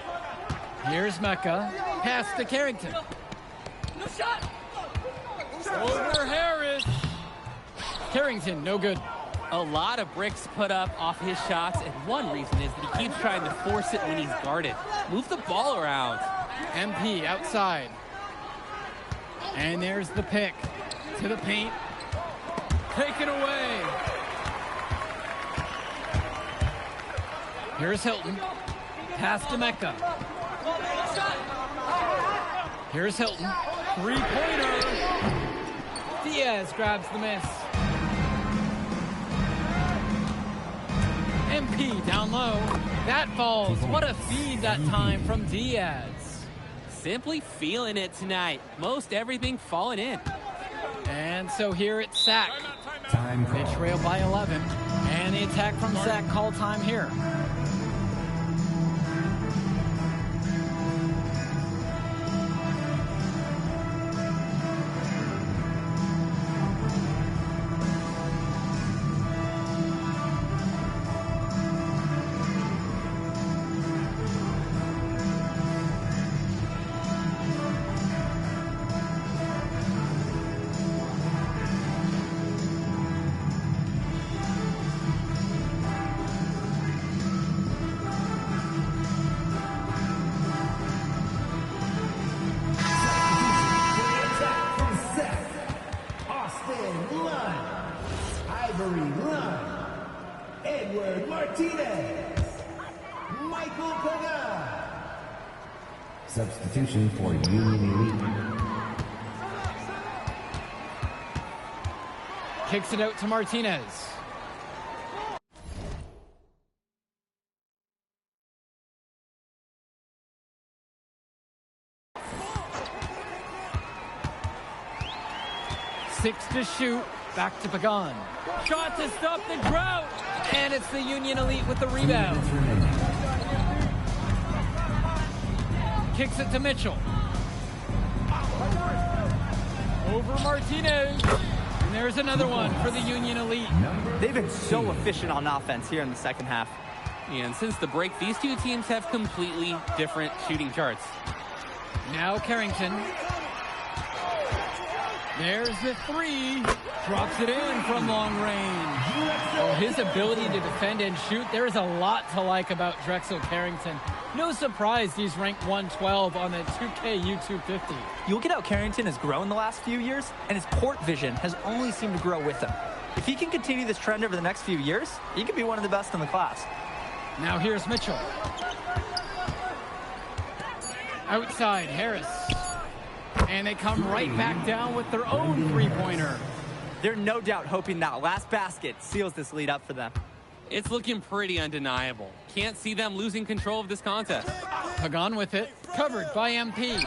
[SPEAKER 10] Here's Mecca. Pass to Carrington. No shot. Over Harris. Carrington, no good.
[SPEAKER 11] A lot of bricks put up off his shots, and one reason is that he keeps trying to force it when he's guarded. Move the ball around.
[SPEAKER 10] MP outside. And there's the pick. To the paint. Taken away. Here's Hilton. Pass to Mecca. Here's Hilton. Three-pointer. Diaz grabs the miss. MP down low. That falls. What a feed that time from Diaz.
[SPEAKER 11] Simply feeling it tonight. Most everything falling in.
[SPEAKER 10] And so here it's Sack.
[SPEAKER 13] Time
[SPEAKER 10] They trail by 11. And the attack from Sack call time here.
[SPEAKER 13] Substitution for Union Elite.
[SPEAKER 10] Kicks it out to Martinez. Six to shoot. Back to Pagan. Shot to stop the drought. And it's the Union Elite with the rebound. Kicks it to Mitchell. Over Martinez. And there's another one for the Union Elite.
[SPEAKER 12] They've been so efficient on offense here in the second half.
[SPEAKER 11] And since the break, these two teams have completely different shooting charts.
[SPEAKER 10] Now Carrington. There's the three. Drops it in from long range. Oh, his ability to defend and shoot, there is a lot to like about Drexel Carrington. No surprise he's ranked 112 on the 2K YouTube 50.
[SPEAKER 12] You look at how Carrington has grown the last few years, and his court vision has only seemed to grow with him. If he can continue this trend over the next few years, he could be one of the best in the class.
[SPEAKER 10] Now here's Mitchell. Outside, Harris. And they come right back down with their own three-pointer.
[SPEAKER 12] They're no doubt hoping that last basket seals this lead up for them.
[SPEAKER 11] It's looking pretty undeniable. Can't see them losing control of this contest.
[SPEAKER 10] Pagan with it, covered by MP.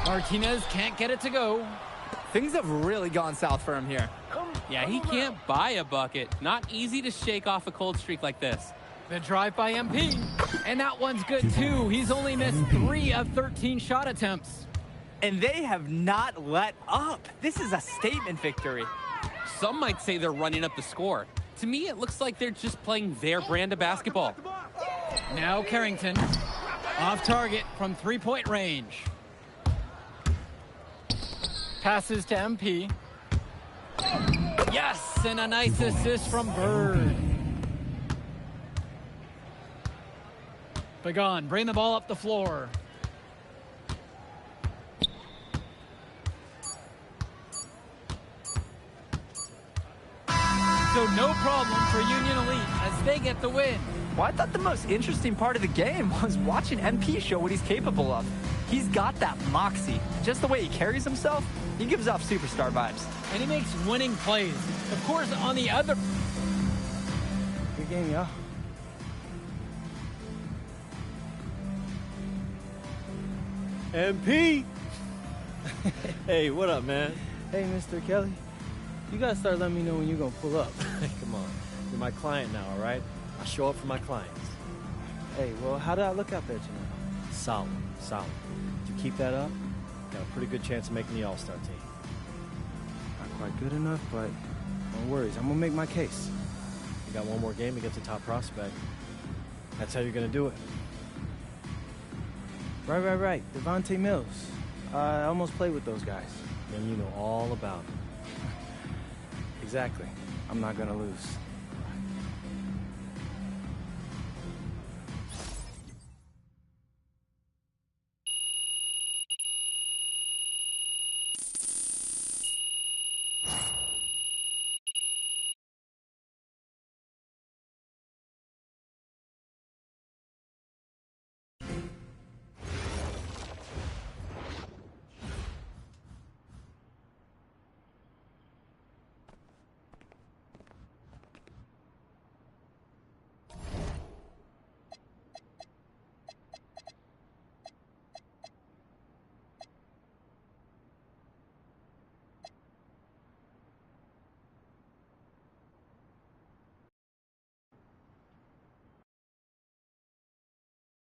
[SPEAKER 10] Martinez can't get it to go.
[SPEAKER 12] Things have really gone south for him here.
[SPEAKER 11] Yeah, he can't buy a bucket. Not easy to shake off a cold streak like this.
[SPEAKER 10] The drive by MP. And that one's good too. He's only missed 3 of 13 shot attempts.
[SPEAKER 12] And they have not let up. This is a statement victory.
[SPEAKER 11] Some might say they're running up the score. To me, it looks like they're just playing their brand of basketball.
[SPEAKER 10] Now Carrington, off target from three-point range. Passes to MP. Yes, and a nice assist from Bird. Pagan, bring the ball up the floor. So no problem for Union Elite as they get the win.
[SPEAKER 12] Well, I thought the most interesting part of the game was watching MP show what he's capable of. He's got that moxie. Just the way he carries himself, he gives off superstar vibes.
[SPEAKER 10] And he makes winning plays. Of course, on the other...
[SPEAKER 2] Good game, y'all.
[SPEAKER 14] MP! Hey, what up, man?
[SPEAKER 2] Hey, Mr. Kelly. You gotta start letting me know when you're gonna pull up.
[SPEAKER 14] Come on. You're my client now, all right? I show up for my clients.
[SPEAKER 2] Hey, well, how did I look out there tonight?
[SPEAKER 14] Solid, solid. If you keep that up, got a pretty good chance of making the All-Star team.
[SPEAKER 2] Not quite good enough, but no worries. I'm gonna make my case.
[SPEAKER 14] You got one more game against a top prospect. That's how you're gonna do it.
[SPEAKER 2] Right. Devontae Mills. I almost played with those guys.
[SPEAKER 14] And you know all about it.
[SPEAKER 2] Exactly. I'm not gonna lose.